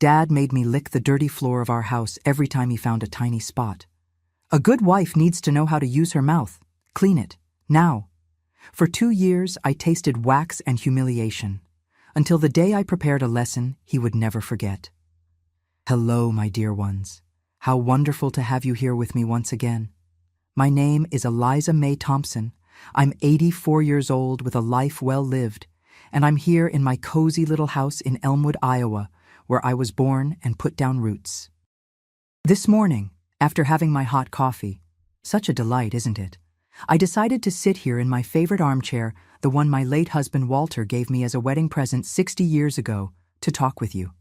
Dad made me lick the dirty floor of our house every time he found a tiny spot. A good wife needs to know how to use her mouth. Clean it. Now. For 2 years, I tasted wax and humiliation, until the day I prepared a lesson he would never forget. Hello, my dear ones. How wonderful to have you here with me once again. My name is Eliza May Thompson. I'm 84 years old with a life well lived, and I'm here in my cozy little house in Elmwood, Iowa, where I was born and put down roots. This morning, after having my hot coffee, such a delight, isn't it? I decided to sit here in my favorite armchair, the one my late husband Walter gave me as a wedding present 60 years ago, to talk with you.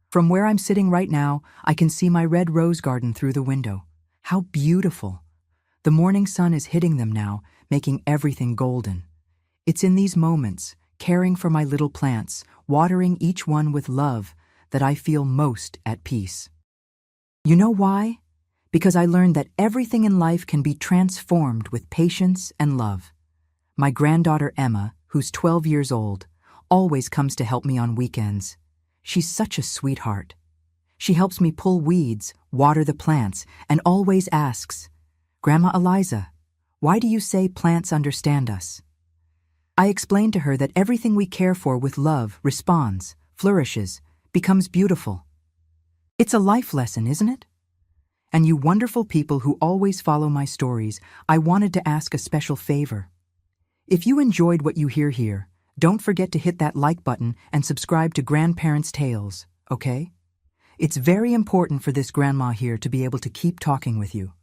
From where I'm sitting right now, I can see my red rose garden through the window. How beautiful! The morning sun is hitting them now, making everything golden. It's in these moments, caring for my little plants, watering each one with love, that I feel most at peace. You know why? Because I learned that everything in life can be transformed with patience and love. My granddaughter Emma, who's 12 years old, always comes to help me on weekends. She's such a sweetheart. She helps me pull weeds, water the plants, and always asks, "Grandma Eliza, why do you say plants understand us?" I explain to her that everything we care for with love responds, flourishes, becomes beautiful. It's a life lesson, isn't it? And you wonderful people who always follow my stories, I wanted to ask a special favor. If you enjoyed what you hear here, don't forget to hit that like button and subscribe to Grandparents' Tales, okay? It's very important for this grandma here to be able to keep talking with you.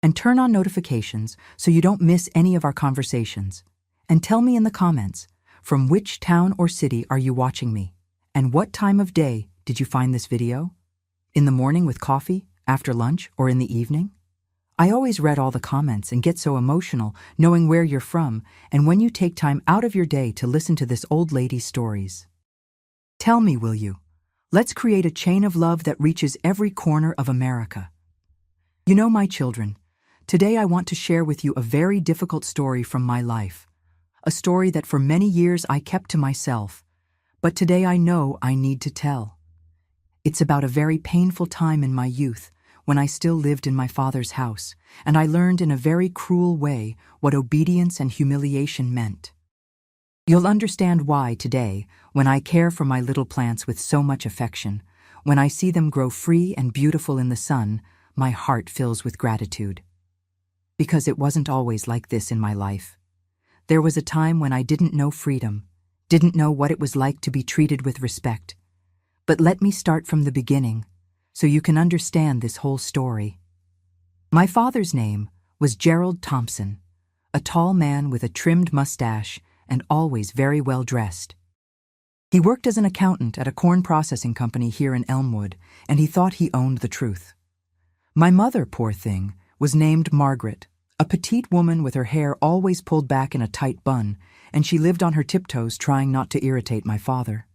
And turn on notifications so you don't miss any of our conversations. And tell me in the comments, from which town or city are you watching me? And what time of day did you find this video? In the morning with coffee? After lunch, or in the evening? I always read all the comments and get so emotional knowing where you're from and when you take time out of your day to listen to this old lady's stories. Tell me, will you? Let's create a chain of love that reaches every corner of America. You know, my children, today I want to share with you a very difficult story from my life. A story that for many years I kept to myself, but today I know I need to tell. It's about a very painful time in my youth, when I still lived in my father's house, and I learned in a very cruel way what obedience and humiliation meant. You'll understand why today, when I care for my little plants with so much affection, when I see them grow free and beautiful in the sun, my heart fills with gratitude. Because it wasn't always like this in my life. There was a time when I didn't know freedom, didn't know what it was like to be treated with respect. But let me start from the beginning, so you can understand this whole story. My father's name was Gerald Thompson, a tall man with a trimmed mustache and always very well dressed. He worked as an accountant at a corn processing company here in Elmwood, and he thought he owned the truth. My mother, poor thing, was named Margaret, a petite woman with her hair always pulled back in a tight bun, and she lived on her tiptoes trying not to irritate my father.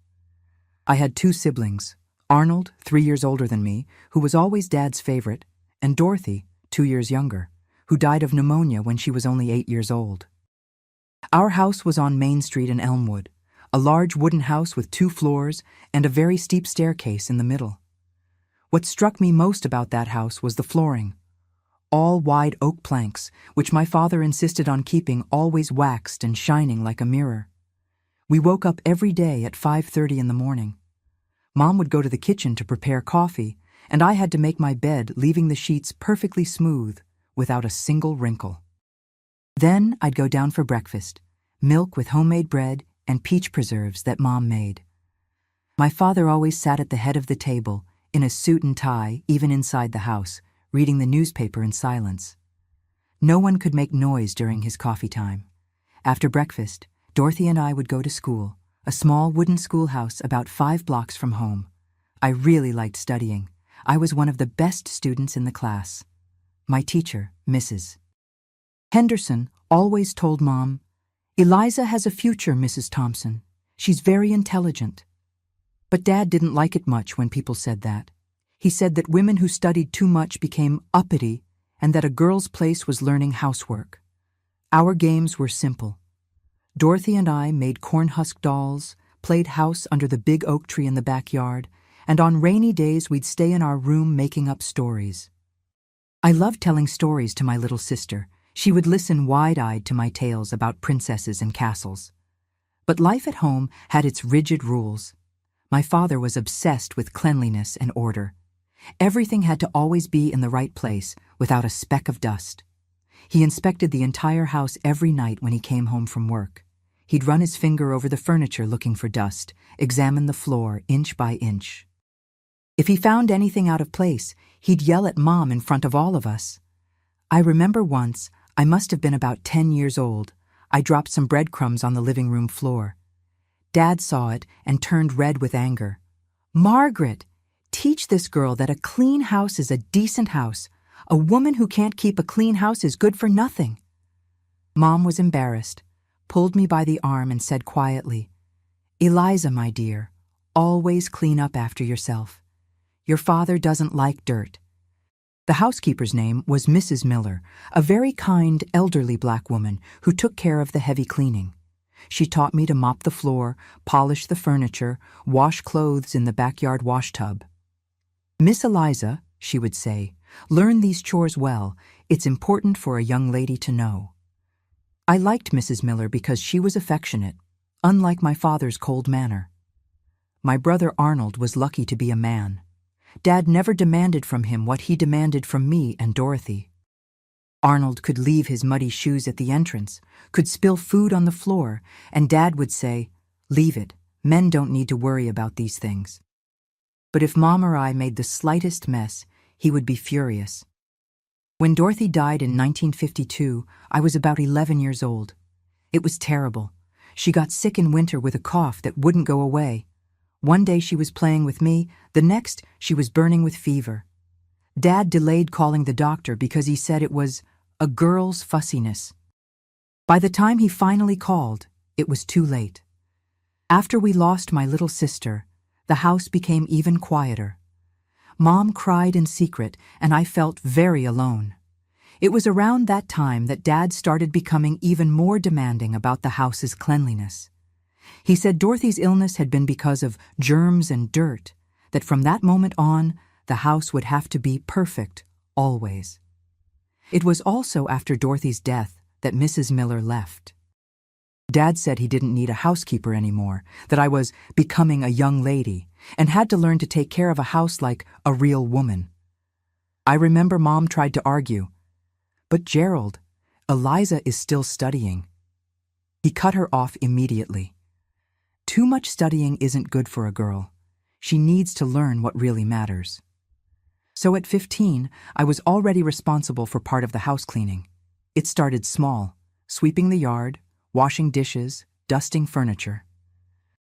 I had 2 siblings, Arnold, 3 years older than me, who was always Dad's favorite, and Dorothy, 2 years younger, who died of pneumonia when she was only 8 years old. Our house was on Main Street in Elmwood, a large wooden house with 2 floors and a very steep staircase in the middle. What struck me most about that house was the flooring. All wide oak planks, which my father insisted on keeping always waxed and shining like a mirror. We woke up every day at 5:30 in the morning. Mom would go to the kitchen to prepare coffee, and I had to make my bed, leaving the sheets perfectly smooth, without a single wrinkle. Then I'd go down for breakfast, milk with homemade bread and peach preserves that Mom made. My father always sat at the head of the table, in a suit and tie, even inside the house, reading the newspaper in silence. No one could make noise during his coffee time. After breakfast, Dorothy and I would go to school, a small wooden schoolhouse about 5 blocks from home. I really liked studying. I was one of the best students in the class. My teacher, Mrs. Henderson, always told Mom, "Eliza has a future, Mrs. Thompson. She's very intelligent." But Dad didn't like it much when people said that. He said that women who studied too much became uppity and that a girl's place was learning housework. Our games were simple. Dorothy and I made corn husk dolls, played house under the big oak tree in the backyard, and on rainy days we'd stay in our room making up stories. I loved telling stories to my little sister. She would listen wide-eyed to my tales about princesses and castles. But life at home had its rigid rules. My father was obsessed with cleanliness and order. Everything had to always be in the right place, without a speck of dust. He inspected the entire house every night when he came home from work. He'd run his finger over the furniture looking for dust, examine the floor inch by inch. If he found anything out of place, he'd yell at Mom in front of all of us. I remember once, I must have been about 10 years old, I dropped some breadcrumbs on the living room floor. Dad saw it and turned red with anger. "Margaret, teach this girl that a clean house is a decent house. A woman who can't keep a clean house is good for nothing." Mom was embarrassed, pulled me by the arm and said quietly, "Eliza, my dear, always clean up after yourself. Your father doesn't like dirt." The housekeeper's name was Mrs. Miller, a very kind, elderly black woman who took care of the heavy cleaning. She taught me to mop the floor, polish the furniture, wash clothes in the backyard wash tub. "Miss Eliza," she would say, "learn these chores well. It's important for a young lady to know." I liked Mrs. Miller because she was affectionate, unlike my father's cold manner. My brother Arnold was lucky to be a man. Dad never demanded from him what he demanded from me and Dorothy. Arnold could leave his muddy shoes at the entrance, could spill food on the floor, and Dad would say, "Leave it, men don't need to worry about these things." But if Mom or I made the slightest mess, he would be furious. When Dorothy died in 1952, I was about 11 years old. It was terrible. She got sick in winter with a cough that wouldn't go away. One day she was playing with me, the next she was burning with fever. Dad delayed calling the doctor because he said it was a girl's fussiness. By the time he finally called, it was too late. After we lost my little sister, the house became even quieter. Mom cried in secret, and I felt very alone. It was around that time that Dad started becoming even more demanding about the house's cleanliness. He said Dorothy's illness had been because of germs and dirt, that from that moment on, the house would have to be perfect, always. It was also after Dorothy's death that Mrs. Miller left. Dad said he didn't need a housekeeper anymore, that I was becoming a young lady, and had to learn to take care of a house like a real woman. I remember Mom tried to argue, "But Gerald, Eliza is still studying." He cut her off immediately. Too much studying isn't good for a girl. She needs to learn what really matters. So at 15, I was already responsible for part of the house cleaning. It started small, sweeping the yard, washing dishes, dusting furniture.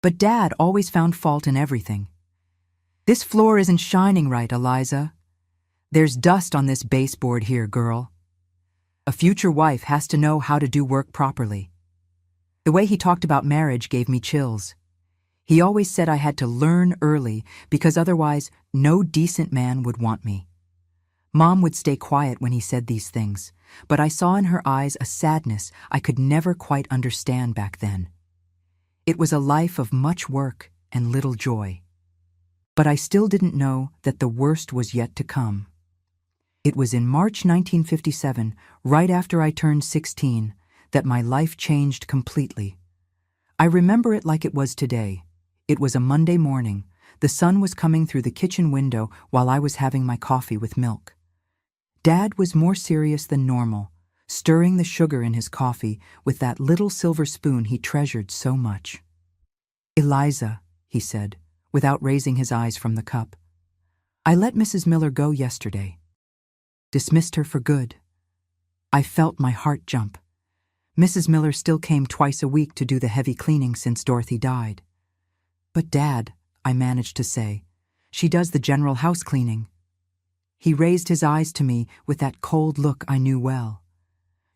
But Dad always found fault in everything. "This floor isn't shining right, Eliza. There's dust on this baseboard here, girl." A future wife has to know how to do work properly. The way he talked about marriage gave me chills. He always said I had to learn early because otherwise no decent man would want me. Mom would stay quiet when he said these things, but I saw in her eyes a sadness I could never quite understand back then. It was a life of much work and little joy. But I still didn't know that the worst was yet to come. It was in March 1957, right after I turned 16, that my life changed completely. I remember it like it was today. It was a Monday morning. The sun was coming through the kitchen window while I was having my coffee with milk. Dad was more serious than normal, stirring the sugar in his coffee with that little silver spoon he treasured so much. "Eliza," he said, without raising his eyes from the cup, "I let Mrs. Miller go yesterday. Dismissed her for good." I felt my heart jump. Mrs. Miller still came twice a week to do the heavy cleaning since Dorothy died. "But Dad," I managed to say, "she does the general house cleaning." He raised his eyes to me with that cold look I knew well.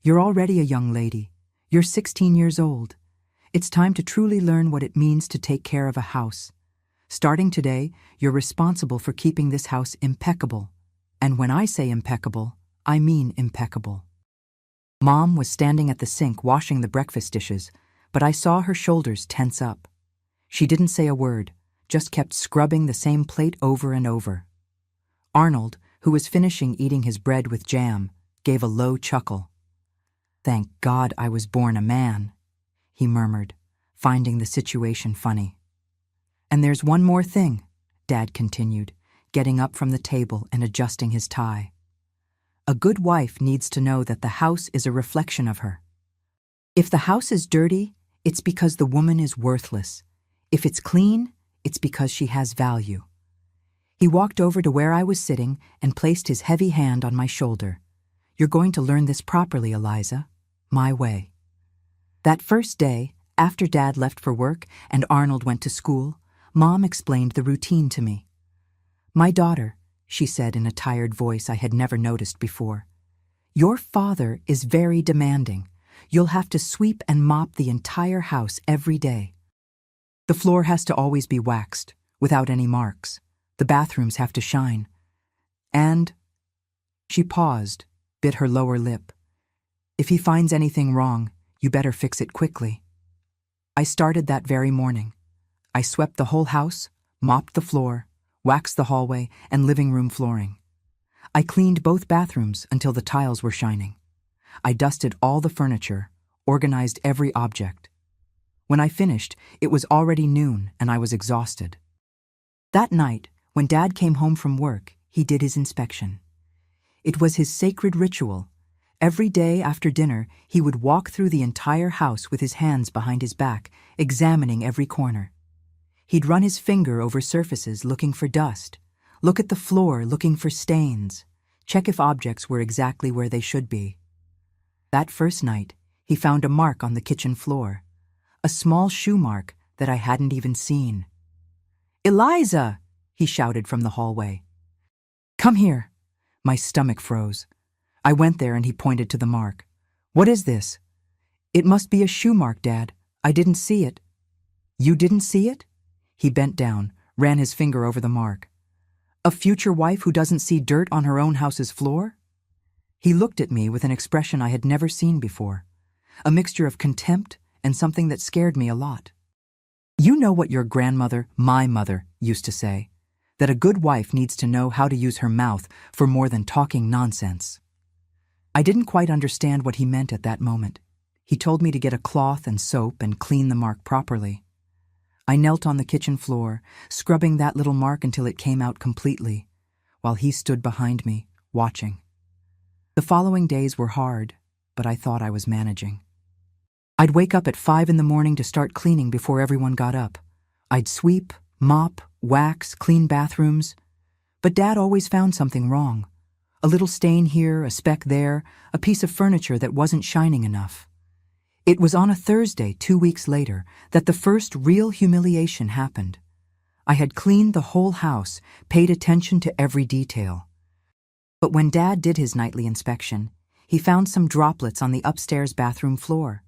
"You're already a young lady. You're 16 years old. It's time to truly learn what it means to take care of a house. Starting today, you're responsible for keeping this house impeccable. And when I say impeccable, I mean impeccable." Mom was standing at the sink washing the breakfast dishes, but I saw her shoulders tense up. She didn't say a word, just kept scrubbing the same plate over and over. Arnold, who was finishing eating his bread with jam, gave a low chuckle. "Thank God I was born a man," he murmured, finding the situation funny. "And there's one more thing," Dad continued, getting up from the table and adjusting his tie. "A good wife needs to know that the house is a reflection of her. If the house is dirty, it's because the woman is worthless. If it's clean, it's because she has value." He walked over to where I was sitting and placed his heavy hand on my shoulder. "You're going to learn this properly, Eliza. My way." That first day, after Dad left for work and Arnold went to school, Mom explained the routine to me. "My daughter," she said in a tired voice I had never noticed before, "your father is very demanding. You'll have to sweep and mop the entire house every day. The floor has to always be waxed, without any marks. The bathrooms have to shine. And—" she paused, bit her lower lip. "If he finds anything wrong, you better fix it quickly." I started that very morning. I swept the whole house, mopped the floor, waxed the hallway and living room flooring. I cleaned both bathrooms until the tiles were shining. I dusted all the furniture, organized every object. When I finished, it was already noon and I was exhausted. That night, when Dad came home from work, he did his inspection. It was his sacred ritual. Every day after dinner, he would walk through the entire house with his hands behind his back, examining every corner. He'd run his finger over surfaces looking for dust, look at the floor looking for stains, check if objects were exactly where they should be. That first night, he found a mark on the kitchen floor, a small shoe mark that I hadn't even seen. "Eliza!" he shouted from the hallway. "Come here." My stomach froze. I went there and he pointed to the mark. "What is this?" "It must be a shoe mark, Dad. I didn't see it." "You didn't see it?" He bent down, ran his finger over the mark. "A future wife who doesn't see dirt on her own house's floor?" He looked at me with an expression I had never seen before, a mixture of contempt and something that scared me a lot. "You know what your grandmother, my mother, used to say, that a good wife needs to know how to use her mouth for more than talking nonsense." I didn't quite understand what he meant at that moment. He told me to get a cloth and soap and clean the mark properly. I knelt on the kitchen floor, scrubbing that little mark until it came out completely, while he stood behind me, watching. The following days were hard, but I thought I was managing. I'd wake up at 5 in the morning to start cleaning before everyone got up. I'd sweep, mop, wax, clean bathrooms. But Dad always found something wrong. A little stain here, a speck there, a piece of furniture that wasn't shining enough. It was on a Thursday 2 weeks later that the first real humiliation happened. I had cleaned the whole house, paid attention to every detail. But when Dad did his nightly inspection, he found some droplets on the upstairs bathroom floor.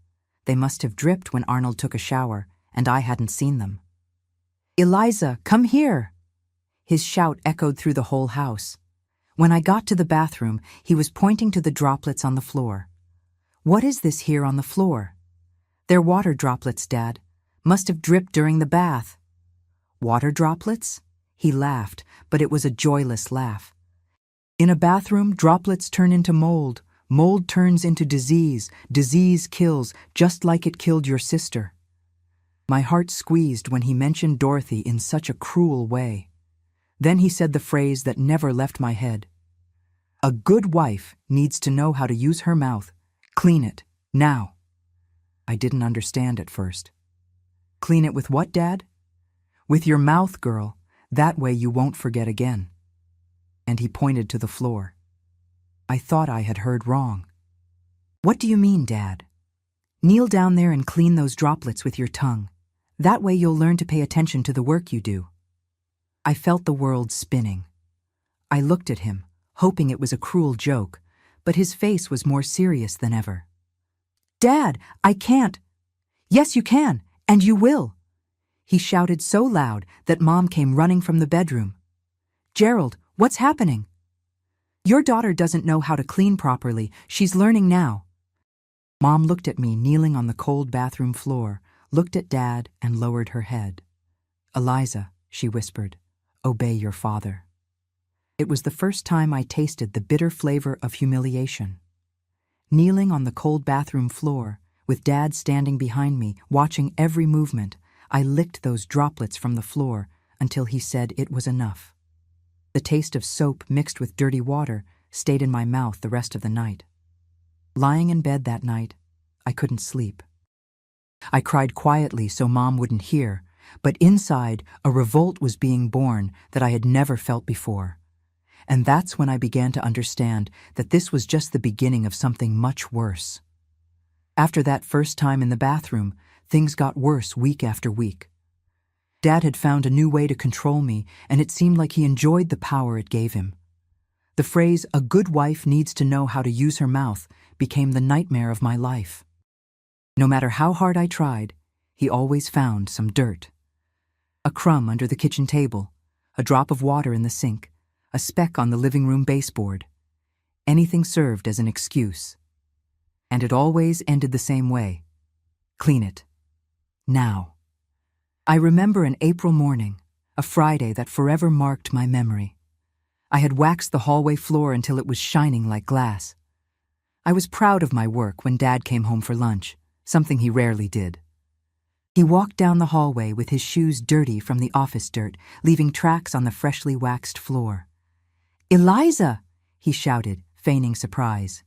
They must have dripped when Arnold took a shower, and I hadn't seen them. "Eliza, come here!" His shout echoed through the whole house. When I got to the bathroom, he was pointing to the droplets on the floor. "What is this here on the floor?" "They're water droplets, Dad. Must have dripped during the bath." "Water droplets?" He laughed, but it was a joyless laugh. "In a bathroom, droplets turn into mold. Mold turns into disease. Disease kills, just like it killed your sister." My heart squeezed when he mentioned Dorothy in such a cruel way. Then he said the phrase that never left my head. "A good wife needs to know how to use her mouth. Clean it, now." I didn't understand at first. "Clean it with what, Dad?" "With your mouth, girl. That way you won't forget again." And he pointed to the floor. I thought I had heard wrong. "What do you mean, Dad?" "Kneel down there and clean those droplets with your tongue. That way you'll learn to pay attention to the work you do." I felt the world spinning. I looked at him, hoping it was a cruel joke, but his face was more serious than ever. "Dad, I can't." "Yes, you can, and you will." He shouted so loud that Mom came running from the bedroom. "Gerald, what's happening?" "Your daughter doesn't know how to clean properly. She's learning now." Mom looked at me kneeling on the cold bathroom floor, looked at Dad, and lowered her head. "Eliza," she whispered. Obey your father. It was the first time I tasted the bitter flavor of humiliation. Kneeling on the cold bathroom floor, with Dad standing behind me, watching every movement, I licked those droplets from the floor until he said it was enough. The taste of soap mixed with dirty water stayed in my mouth the rest of the night. Lying in bed that night, I couldn't sleep. I cried quietly so Mom wouldn't hear, but inside a revolt was being born that I had never felt before. And that's when I began to understand that this was just the beginning of something much worse. After that first time in the bathroom, things got worse week after week. Dad had found a new way to control me, and it seemed like he enjoyed the power it gave him. The phrase, "a good wife needs to know how to use her mouth," became the nightmare of my life. No matter how hard I tried, he always found some dirt. A crumb under the kitchen table, a drop of water in the sink, a speck on the living room baseboard. Anything served as an excuse. And it always ended the same way. Clean it. Now. I remember an April morning, a Friday that forever marked my memory. I had waxed the hallway floor until it was shining like glass. I was proud of my work when Dad came home for lunch, something he rarely did. He walked down the hallway with his shoes dirty from the office dirt, leaving tracks on the freshly waxed floor. "Eliza!" he shouted, feigning surprise.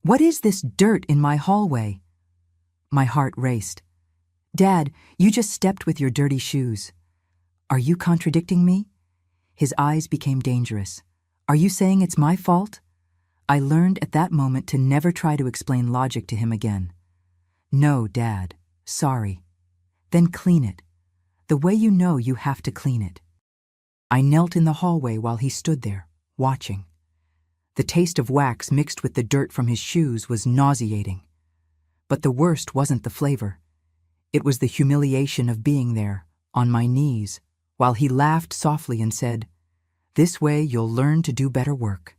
"What is this dirt in my hallway?" My heart raced. "Dad, you just stepped with your dirty shoes. Are you contradicting me?" His eyes became dangerous. "Are you saying it's my fault?" I learned at that moment to never try to explain logic to him again. "No, Dad. Sorry." "Then clean it. The way you know you have to clean it." I knelt in the hallway while he stood there, watching. The taste of wax mixed with the dirt from his shoes was nauseating. But the worst wasn't the flavor. It was the humiliation of being there, on my knees, while he laughed softly and said, "This way you'll learn to do better work."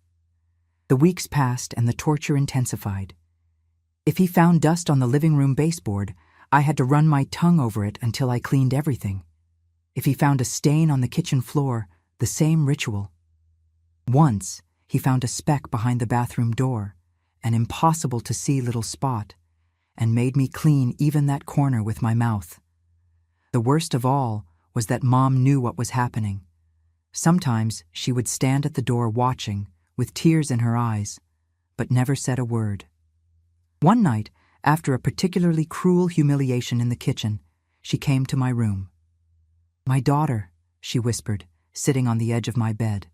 The weeks passed and the torture intensified. If he found dust on the living room baseboard, I had to run my tongue over it until I cleaned everything. If he found a stain on the kitchen floor, the same ritual. Once, he found a speck behind the bathroom door, an impossible-to-see little spot, and made me clean even that corner with my mouth. The worst of all was that Mom knew what was happening. Sometimes she would stand at the door watching, with tears in her eyes, but never said a word. One night, after a particularly cruel humiliation in the kitchen, she came to my room. "My daughter," she whispered, sitting on the edge of my bed.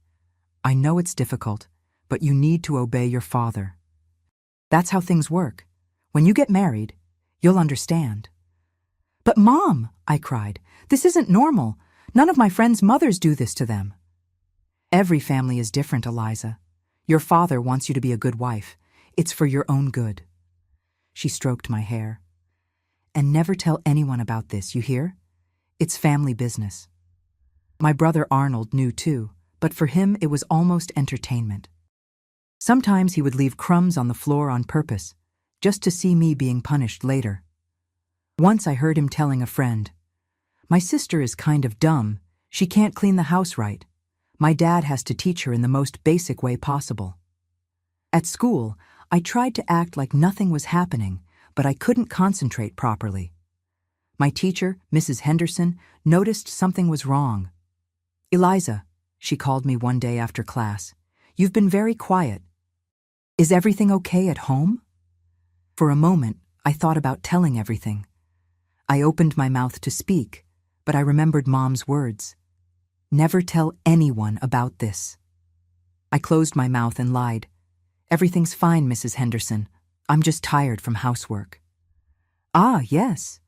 "I know it's difficult, but you need to obey your father. That's how things work. When you get married, you'll understand." "But Mom," I cried, "this isn't normal. None of my friends' mothers do this to them." "Every family is different, Eliza. Your father wants you to be a good wife. It's for your own good." She stroked my hair. "And never tell anyone about this, you hear? It's family business." My brother Arnold knew too, but for him it was almost entertainment. Sometimes he would leave crumbs on the floor on purpose, just to see me being punished later. Once I heard him telling a friend, "My sister is kind of dumb. She can't clean the house right. My dad has to teach her in the most basic way possible." At school, I tried to act like nothing was happening, but I couldn't concentrate properly. My teacher, Mrs. Henderson, noticed something was wrong. "Eliza," she called me one day after class, "you've been very quiet. Is everything okay at home?" For a moment, I thought about telling everything. I opened my mouth to speak, but I remembered Mom's words. "Never tell anyone about this." I closed my mouth and lied. "Everything's fine, Mrs. Henderson. I'm just tired from housework." "Ah, yes.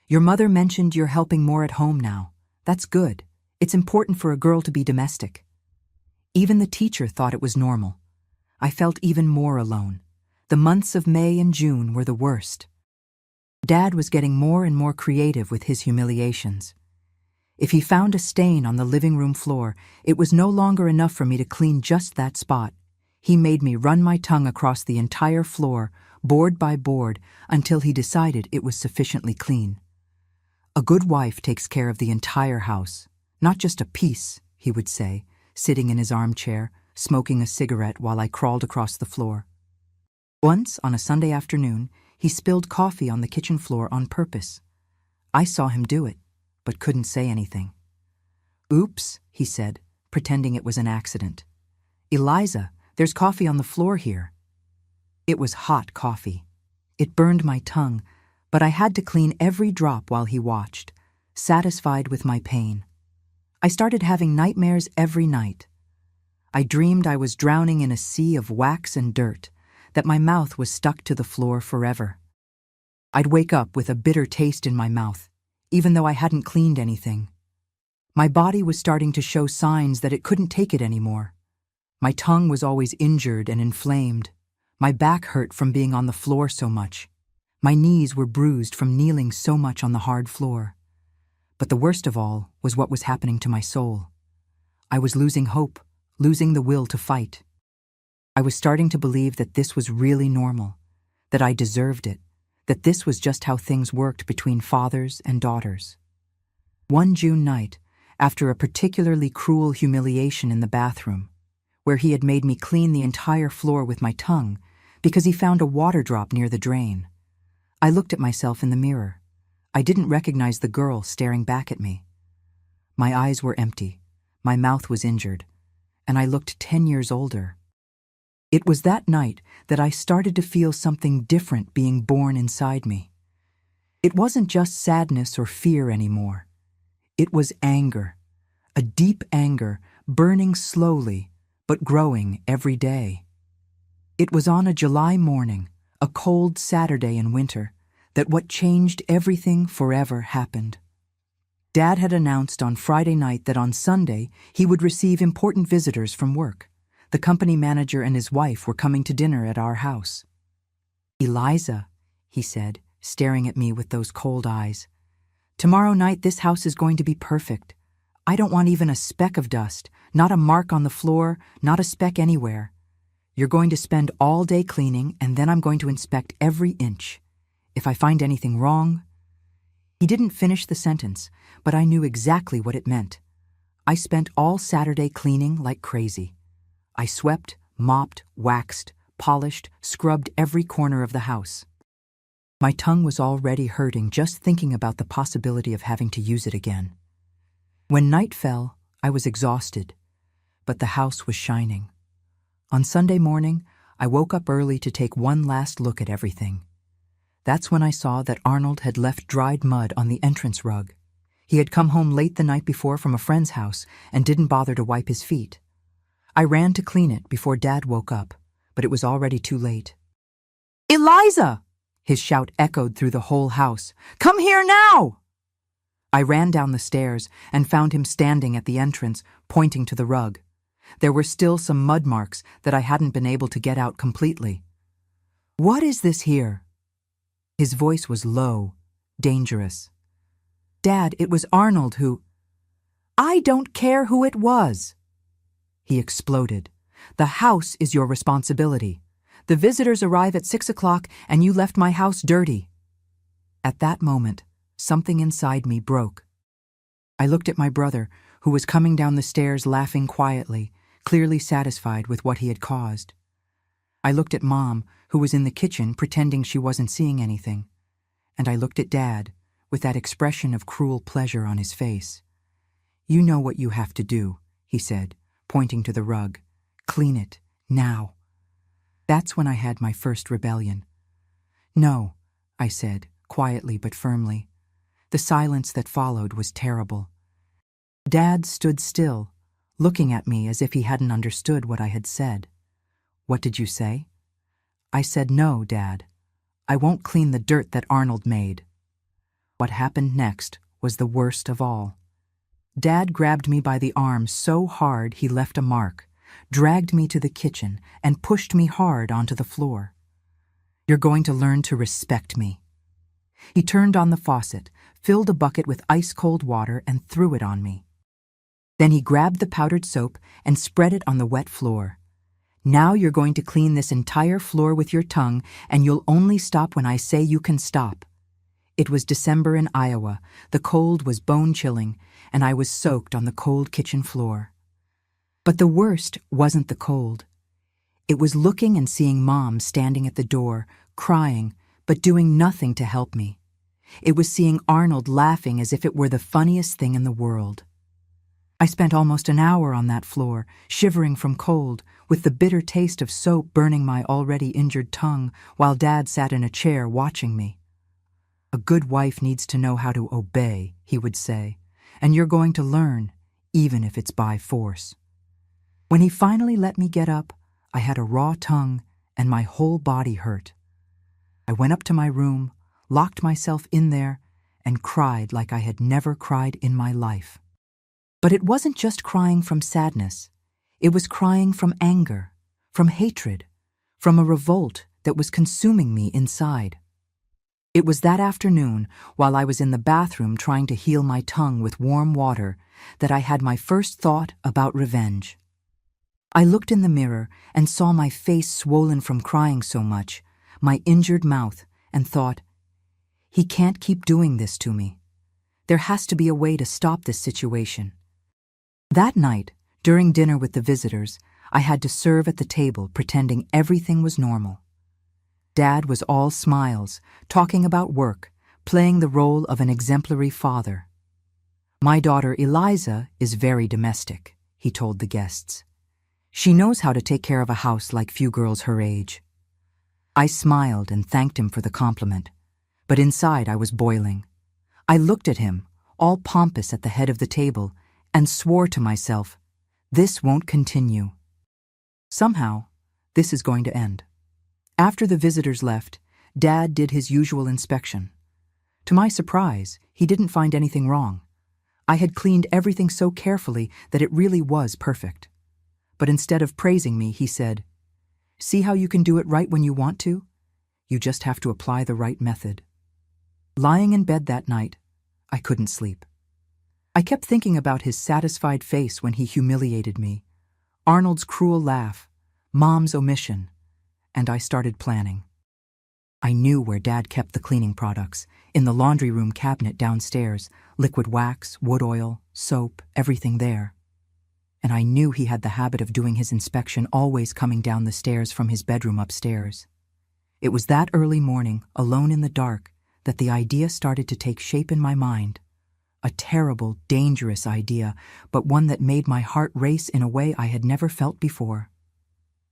Your mother mentioned you're helping more at home now. That's good. It's important for a girl to be domestic." Even the teacher thought it was normal. I felt even more alone. The months of May and June were the worst. Dad was getting more and more creative with his humiliations. If he found a stain on the living room floor, it was no longer enough for me to clean just that spot. He made me run my tongue across the entire floor, board by board, until he decided it was sufficiently clean. A good wife takes care of the entire house, Not just a piece, he would say, sitting in his armchair, smoking a cigarette while I crawled across the floor. Once, on a Sunday afternoon, he spilled coffee on the kitchen floor on purpose. I saw him do it, but couldn't say anything. "Oops," he said, pretending it was an accident. "Eliza, there's coffee on the floor here." It was hot coffee. It burned my tongue, but I had to clean every drop while he watched, satisfied with my pain. I started having nightmares every night. I dreamed I was drowning in a sea of wax and dirt, that my mouth was stuck to the floor forever. I'd wake up with a bitter taste in my mouth, even though I hadn't cleaned anything. My body was starting to show signs that it couldn't take it anymore. My tongue was always injured and inflamed. My back hurt from being on the floor so much. My knees were bruised from kneeling so much on the hard floor. But the worst of all was what was happening to my soul. I was losing hope, losing the will to fight. I was starting to believe that this was really normal, that I deserved it, that this was just how things worked between fathers and daughters. One June night, after a particularly cruel humiliation in the bathroom, where he had made me clean the entire floor with my tongue because he found a water drop near the drain, I looked at myself in the mirror. I didn't recognize the girl staring back at me. My eyes were empty, my mouth was injured, and I looked 10 years older. It was that night that I started to feel something different being born inside me. It wasn't just sadness or fear anymore. It was anger, a deep anger burning slowly but growing every day. It was on a July morning, a cold Saturday in winter, that what changed everything forever happened. Dad had announced on Friday night that on Sunday he would receive important visitors from work. The company manager and his wife were coming to dinner at our house. "Eliza," he said, staring at me with those cold eyes, "tomorrow night this house is going to be perfect. I don't want even a speck of dust, not a mark on the floor, not a speck anywhere. You're going to spend all day cleaning, and then I'm going to inspect every inch. If I find anything wrong—" He didn't finish the sentence, but I knew exactly what it meant. I spent all Saturday cleaning like crazy. I swept, mopped, waxed, polished, scrubbed every corner of the house. My tongue was already hurting just thinking about the possibility of having to use it again. When night fell, I was exhausted, but the house was shining. On Sunday morning, I woke up early to take one last look at everything. That's when I saw that Arnold had left dried mud on the entrance rug. He had come home late the night before from a friend's house and didn't bother to wipe his feet. I ran to clean it before Dad woke up, but it was already too late. "Eliza!" His shout echoed through the whole house. "Come here now!" I ran down the stairs and found him standing at the entrance, pointing to the rug. There were still some mud marks that I hadn't been able to get out completely. "What is this here?" His voice was low, dangerous. "Dad, it was Arnold who—" "I don't care who it was!" He exploded. "The house is your responsibility. The visitors arrive at 6 o'clock and you left my house dirty." At that moment, something inside me broke. I looked at my brother, who was coming down the stairs laughing quietly, clearly satisfied with what he had caused. I looked at Mom, who was in the kitchen pretending she wasn't seeing anything. And I looked at Dad, with that expression of cruel pleasure on his face. "You know what you have to do," he said, pointing to the rug. "Clean it, now." That's when I had my first rebellion. "No," I said, quietly but firmly. The silence that followed was terrible. Dad stood still, looking at me as if he hadn't understood what I had said. "What did you say?" I said, "No, Dad. I won't clean the dirt that Arnold made." What happened next was the worst of all. Dad grabbed me by the arm so hard he left a mark, dragged me to the kitchen, and pushed me hard onto the floor. "You're going to learn to respect me." He turned on the faucet, filled a bucket with ice-cold water, and threw it on me. Then he grabbed the powdered soap and spread it on the wet floor. "Now you're going to clean this entire floor with your tongue, and you'll only stop when I say you can stop." It was December in Iowa, the cold was bone-chilling, and I was soaked on the cold kitchen floor. But the worst wasn't the cold. It was looking and seeing Mom standing at the door, crying, but doing nothing to help me. It was seeing Arnold laughing as if it were the funniest thing in the world. I spent almost an hour on that floor, shivering from cold, with the bitter taste of soap burning my already injured tongue, while Dad sat in a chair watching me. "A good wife needs to know how to obey," he would say, "and you're going to learn, even if it's by force." When he finally let me get up, I had a raw tongue and my whole body hurt. I went up to my room, locked myself in there, and cried like I had never cried in my life. But it wasn't just crying from sadness. It was crying from anger, from hatred, from a revolt that was consuming me inside. It was that afternoon, while I was in the bathroom trying to heal my tongue with warm water, that I had my first thought about revenge. I looked in the mirror and saw my face swollen from crying so much, my injured mouth, and thought, he can't keep doing this to me. There has to be a way to stop this situation. That night, during dinner with the visitors, I had to serve at the table pretending everything was normal. Dad was all smiles, talking about work, playing the role of an exemplary father. "My daughter Eliza is very domestic," he told the guests. "She knows how to take care of a house like few girls her age." I smiled and thanked him for the compliment, but inside I was boiling. I looked at him, all pompous at the head of the table, and swore to myself, this won't continue. Somehow, this is going to end. After the visitors left, Dad did his usual inspection. To my surprise, he didn't find anything wrong. I had cleaned everything so carefully that it really was perfect. But instead of praising me, he said, "See how you can do it right when you want to? You just have to apply the right method." Lying in bed that night, I couldn't sleep. I kept thinking about his satisfied face when he humiliated me, Arnold's cruel laugh, Mom's omission, and I started planning. I knew where Dad kept the cleaning products, in the laundry room cabinet downstairs, liquid wax, wood oil, soap, everything there. And I knew he had the habit of doing his inspection always coming down the stairs from his bedroom upstairs. It was that early morning, alone in the dark, that the idea started to take shape in my mind. A terrible, dangerous idea, but one that made my heart race in a way I had never felt before.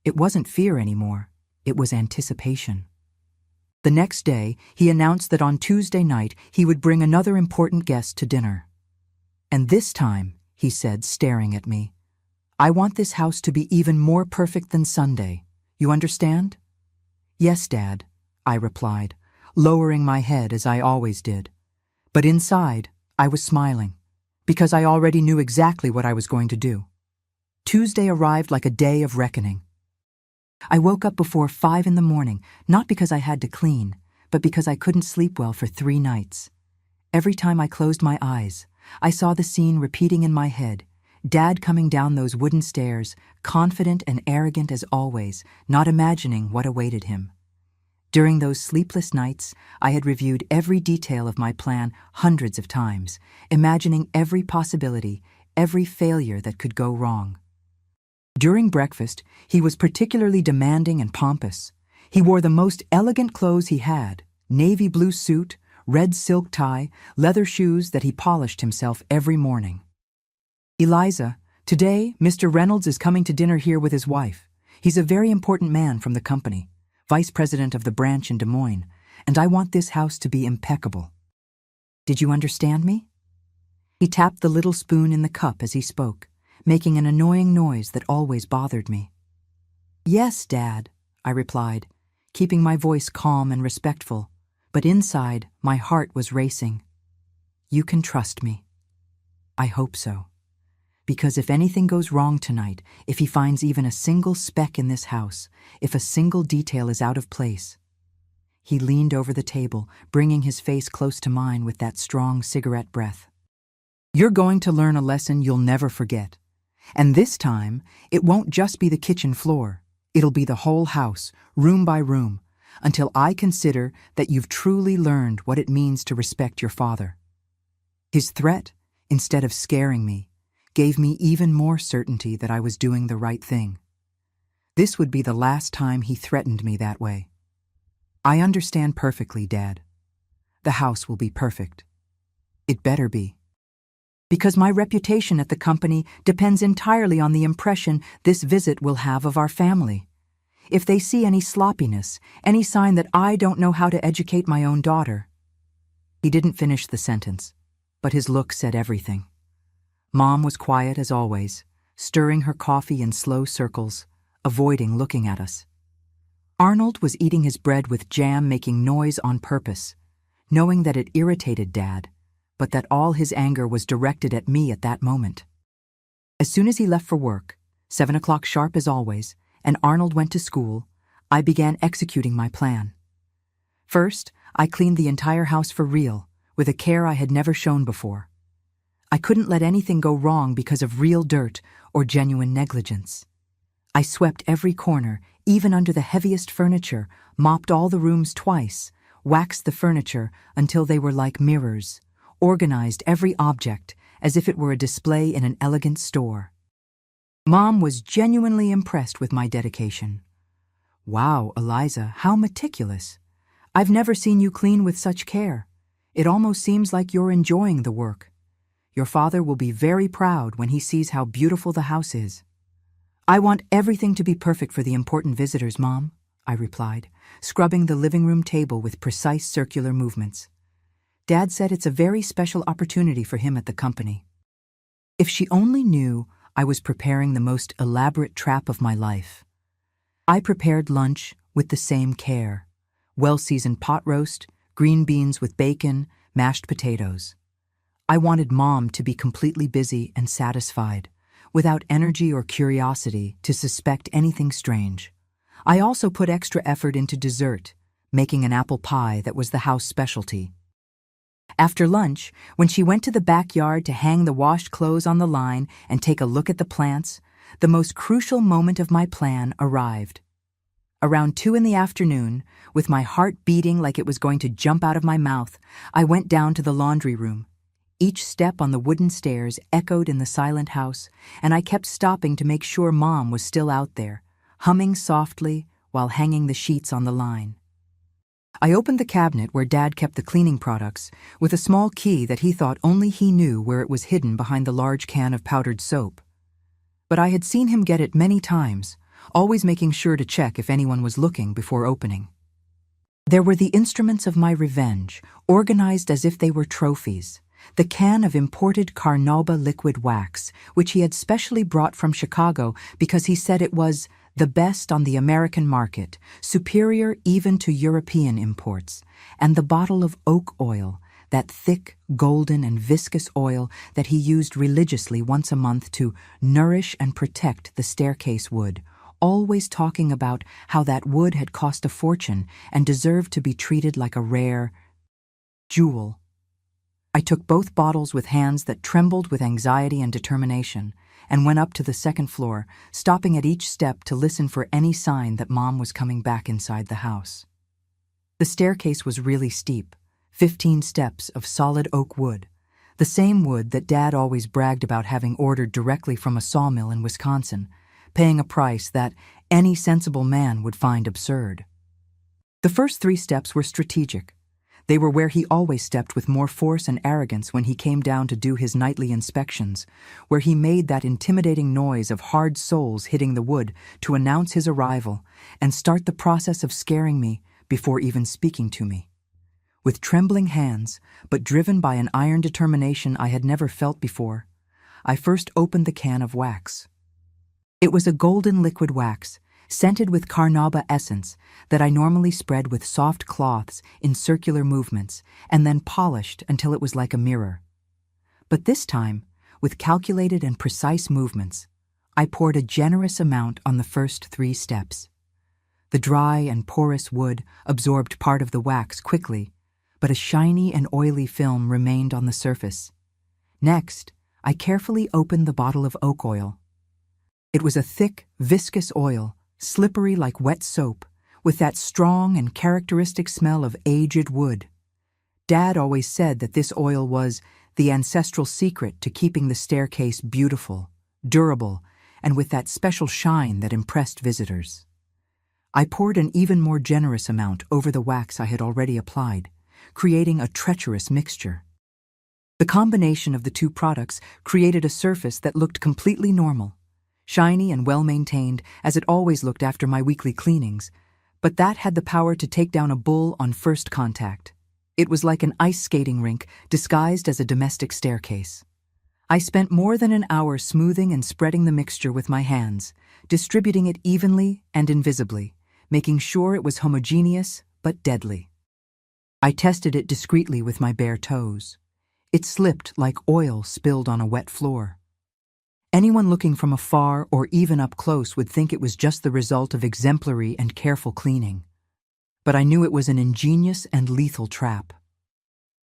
It wasn't fear anymore, it was anticipation. The next day, he announced that on Tuesday night he would bring another important guest to dinner. "And this time," he said, staring at me, "I want this house to be even more perfect than Sunday. You understand?" "Yes, Dad," I replied, lowering my head as I always did. But inside, I was smiling, because I already knew exactly what I was going to do. Tuesday arrived like a day of reckoning. I woke up before 5 in the morning, not because I had to clean, but because I couldn't sleep well for 3 nights. Every time I closed my eyes, I saw the scene repeating in my head, Dad coming down those wooden stairs, confident and arrogant as always, not imagining what awaited him. During those sleepless nights, I had reviewed every detail of my plan hundreds of times, imagining every possibility, every failure that could go wrong. During breakfast, he was particularly demanding and pompous. He wore the most elegant clothes he had, navy blue suit, red silk tie, leather shoes that he polished himself every morning. "Eliza, today Mr. Reynolds is coming to dinner here with his wife. He's a very important man from the company, vice president of the branch in Des Moines, and I want this house to be impeccable. Did you understand me?" He tapped the little spoon in the cup as he spoke, making an annoying noise that always bothered me. "Yes, Dad," I replied, keeping my voice calm and respectful, but inside my heart was racing. "You can trust me." "I hope so. Because if anything goes wrong tonight, if he finds even a single speck in this house, if a single detail is out of place—" He leaned over the table, bringing his face close to mine with that strong cigarette breath. "You're going to learn a lesson you'll never forget. And this time, it won't just be the kitchen floor. It'll be the whole house, room by room, until I consider that you've truly learned what it means to respect your father." His threat, instead of scaring me, gave me even more certainty that I was doing the right thing. This would be the last time he threatened me that way. I understand perfectly, Dad. The house will be perfect. It better be. Because my reputation at the company depends entirely on the impression this visit will have of our family. If they see any sloppiness, any sign that I don't know how to educate my own daughter. He didn't finish the sentence, but his look said everything. Mom was quiet as always, stirring her coffee in slow circles, avoiding looking at us. Arnold was eating his bread with jam, making noise on purpose, knowing that it irritated Dad, but that all his anger was directed at me at that moment. As soon as he left for work, 7 o'clock sharp as always, and Arnold went to school, I began executing my plan. First, I cleaned the entire house for real, with a care I had never shown before. I couldn't let anything go wrong because of real dirt or genuine negligence. I swept every corner, even under the heaviest furniture, mopped all the rooms twice, waxed the furniture until they were like mirrors, organized every object as if it were a display in an elegant store. Mom was genuinely impressed with my dedication. "Wow, Eliza, how meticulous. I've never seen you clean with such care. It almost seems like you're enjoying the work. Your father will be very proud when he sees how beautiful the house is." "I want everything to be perfect for the important visitors, Mom," I replied, scrubbing the living room table with precise circular movements. Dad said it's a very special opportunity for him at the company. If she only knew I was preparing the most elaborate trap of my life. I prepared lunch with the same care. Well-seasoned pot roast, green beans with bacon, mashed potatoes. I wanted Mom to be completely busy and satisfied, without energy or curiosity to suspect anything strange. I also put extra effort into dessert, making an apple pie that was the house specialty. After lunch, when she went to the backyard to hang the washed clothes on the line and take a look at the plants, the most crucial moment of my plan arrived. Around 2 in the afternoon, with my heart beating like it was going to jump out of my mouth, I went down to the laundry room. Each step on the wooden stairs echoed in the silent house, and I kept stopping to make sure Mom was still out there, humming softly while hanging the sheets on the line. I opened the cabinet where Dad kept the cleaning products with a small key that he thought only he knew where it was hidden behind the large can of powdered soap. But I had seen him get it many times, always making sure to check if anyone was looking before opening. There were the instruments of my revenge, organized as if they were trophies. The can of imported Carnauba liquid wax, which he had specially brought from Chicago because he said it was the best on the American market, superior even to European imports, and the bottle of oak oil, that thick, golden, and viscous oil that he used religiously once a month to nourish and protect the staircase wood, always talking about how that wood had cost a fortune and deserved to be treated like a rare jewel. I took both bottles with hands that trembled with anxiety and determination, and went up to the second floor, stopping at each step to listen for any sign that Mom was coming back inside the house. The staircase was really steep, 15 steps of solid oak wood, the same wood that Dad always bragged about having ordered directly from a sawmill in Wisconsin, paying a price that any sensible man would find absurd. The first 3 steps were strategic. They were where he always stepped with more force and arrogance when he came down to do his nightly inspections, where he made that intimidating noise of hard soles hitting the wood to announce his arrival and start the process of scaring me before even speaking to me. With trembling hands, but driven by an iron determination I had never felt before, I first opened the can of wax. It was a golden liquid wax, scented with Carnauba essence that I normally spread with soft cloths in circular movements and then polished until it was like a mirror. But this time, with calculated and precise movements, I poured a generous amount on the first 3 steps. The dry and porous wood absorbed part of the wax quickly, but a shiny and oily film remained on the surface. Next, I carefully opened the bottle of oak oil. It was a thick, viscous oil, slippery like wet soap, with that strong and characteristic smell of aged wood. Dad always said that this oil was the ancestral secret to keeping the staircase beautiful, durable, and with that special shine that impressed visitors. I poured an even more generous amount over the wax I had already applied, creating a treacherous mixture. The combination of the two products created a surface that looked completely normal, shiny and well-maintained as it always looked after my weekly cleanings, but that had the power to take down a bull on first contact. It was like an ice skating rink disguised as a domestic staircase. I spent more than an hour smoothing and spreading the mixture with my hands, distributing it evenly and invisibly, making sure it was homogeneous but deadly. I tested it discreetly with my bare toes. It slipped like oil spilled on a wet floor. Anyone looking from afar or even up close would think it was just the result of exemplary and careful cleaning. But I knew it was an ingenious and lethal trap.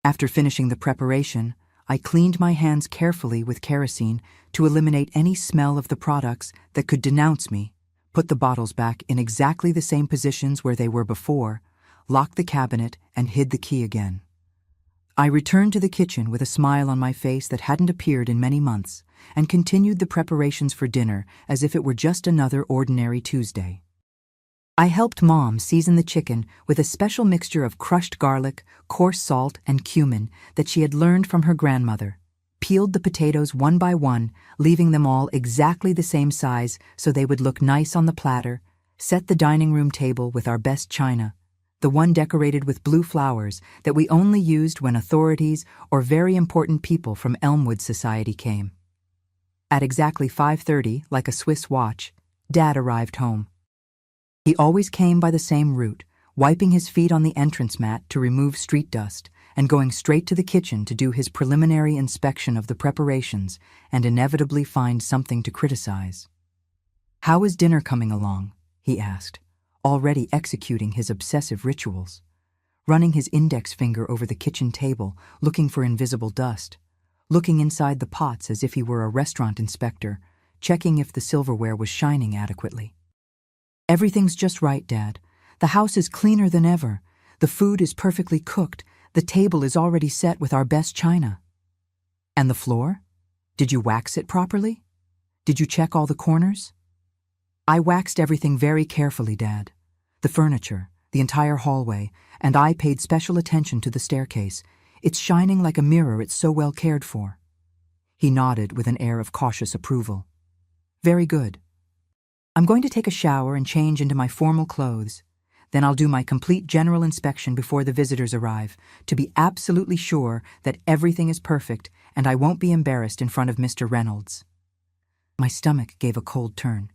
After finishing the preparation, I cleaned my hands carefully with kerosene to eliminate any smell of the products that could denounce me, put the bottles back in exactly the same positions where they were before, locked the cabinet, and hid the key again. I returned to the kitchen with a smile on my face that hadn't appeared in many months, and continued the preparations for dinner as if it were just another ordinary Tuesday. I helped Mom season the chicken with a special mixture of crushed garlic, coarse salt, and cumin that she had learned from her grandmother, peeled the potatoes one by one, leaving them all exactly the same size so they would look nice on the platter, set the dining room table with our best china, the one decorated with blue flowers that we only used when authorities or very important people from Elmwood Society came. At exactly 5:30, like a Swiss watch, Dad arrived home. He always came by the same route, wiping his feet on the entrance mat to remove street dust and going straight to the kitchen to do his preliminary inspection of the preparations and inevitably find something to criticize. "How is dinner coming along?" he asked, already executing his obsessive rituals, running his index finger over the kitchen table, looking for invisible dust, looking inside the pots as if he were a restaurant inspector, checking if the silverware was shining adequately. "Everything's just right, Dad. The house is cleaner than ever. The food is perfectly cooked. The table is already set with our best china." "And the floor? Did you wax it properly? Did you check all the corners?" "I waxed everything very carefully, Dad. The furniture, the entire hallway, and I paid special attention to the staircase. It's shining like a mirror, it's so well cared for." He nodded with an air of cautious approval. "Very good. I'm going to take a shower and change into my formal clothes. Then I'll do my complete general inspection before the visitors arrive, to be absolutely sure that everything is perfect and I won't be embarrassed in front of Mr. Reynolds." My stomach gave a cold turn.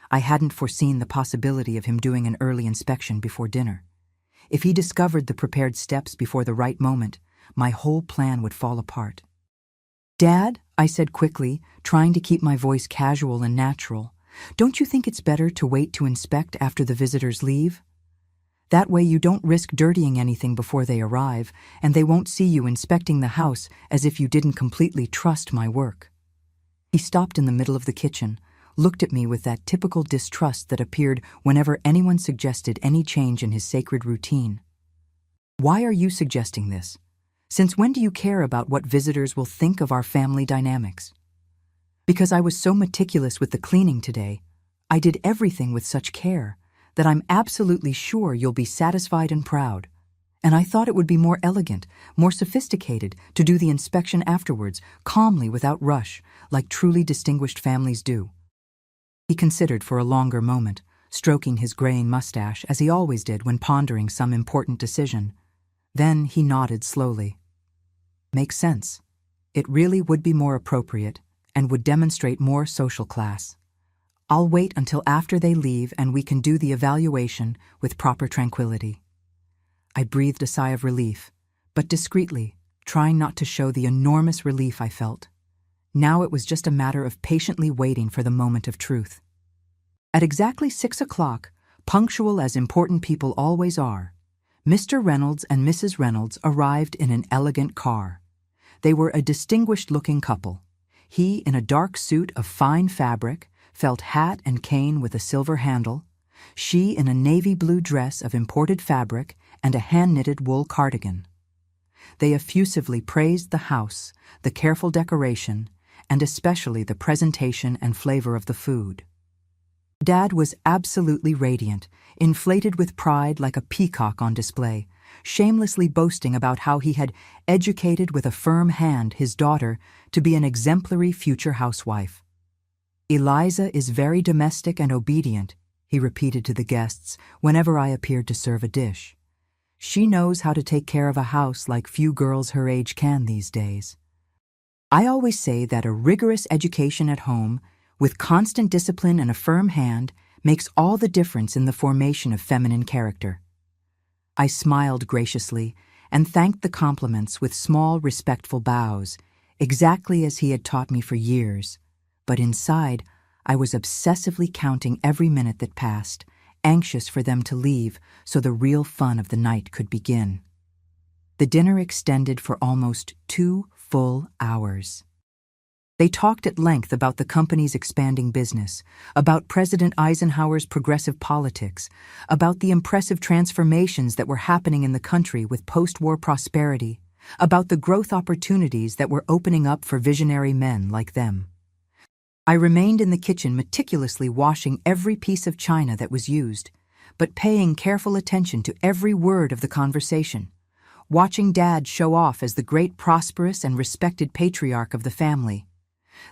I hadn't foreseen the possibility of him doing an early inspection before dinner. If he discovered the prepared steps before the right moment, my whole plan would fall apart. "Dad," I said quickly, trying to keep my voice casual and natural, "don't you think it's better to wait to inspect after the visitors leave? That way you don't risk dirtying anything before they arrive, and they won't see you inspecting the house as if you didn't completely trust my work." He stopped in the middle of the kitchen, looked at me with that typical distrust that appeared whenever anyone suggested any change in his sacred routine. "Why are you suggesting this? Since when do you care about what visitors will think of our family dynamics?" "Because I was so meticulous with the cleaning today. I did everything with such care that I'm absolutely sure you'll be satisfied and proud. And I thought it would be more elegant, more sophisticated to do the inspection afterwards, calmly without rush, like truly distinguished families do." He considered for a longer moment, stroking his graying mustache as he always did when pondering some important decision. Then he nodded slowly. "Makes sense. It really would be more appropriate and would demonstrate more social class. I'll wait until after they leave and we can do the evaluation with proper tranquility." I breathed a sigh of relief, but discreetly, trying not to show the enormous relief I felt. Now it was just a matter of patiently waiting for the moment of truth. At exactly 6 o'clock, punctual as important people always are, Mr. Reynolds and Mrs. Reynolds arrived in an elegant car. They were a distinguished-looking couple. He in a dark suit of fine fabric, felt hat and cane with a silver handle, she in a navy blue dress of imported fabric and a hand-knitted wool cardigan. They effusively praised the house, the careful decoration, and especially the presentation and flavor of the food. Dad was absolutely radiant, inflated with pride like a peacock on display, shamelessly boasting about how he had educated with a firm hand his daughter to be an exemplary future housewife. "Eliza is very domestic and obedient," he repeated to the guests whenever I appeared to serve a dish. "She knows how to take care of a house like few girls her age can these days." I always say that a rigorous education at home, with constant discipline and a firm hand, makes all the difference in the formation of feminine character. I smiled graciously and thanked the compliments with small, respectful bows, exactly as he had taught me for years. But inside, I was obsessively counting every minute that passed, anxious for them to leave so the real fun of the night could begin. The dinner extended for almost 2 full hours. They talked at length about the company's expanding business, about President Eisenhower's progressive politics, about the impressive transformations that were happening in the country with post-war prosperity, about the growth opportunities that were opening up for visionary men like them. I remained in the kitchen meticulously washing every piece of china that was used, but paying careful attention to every word of the conversation, watching Dad show off as the great, prosperous, and respected patriarch of the family,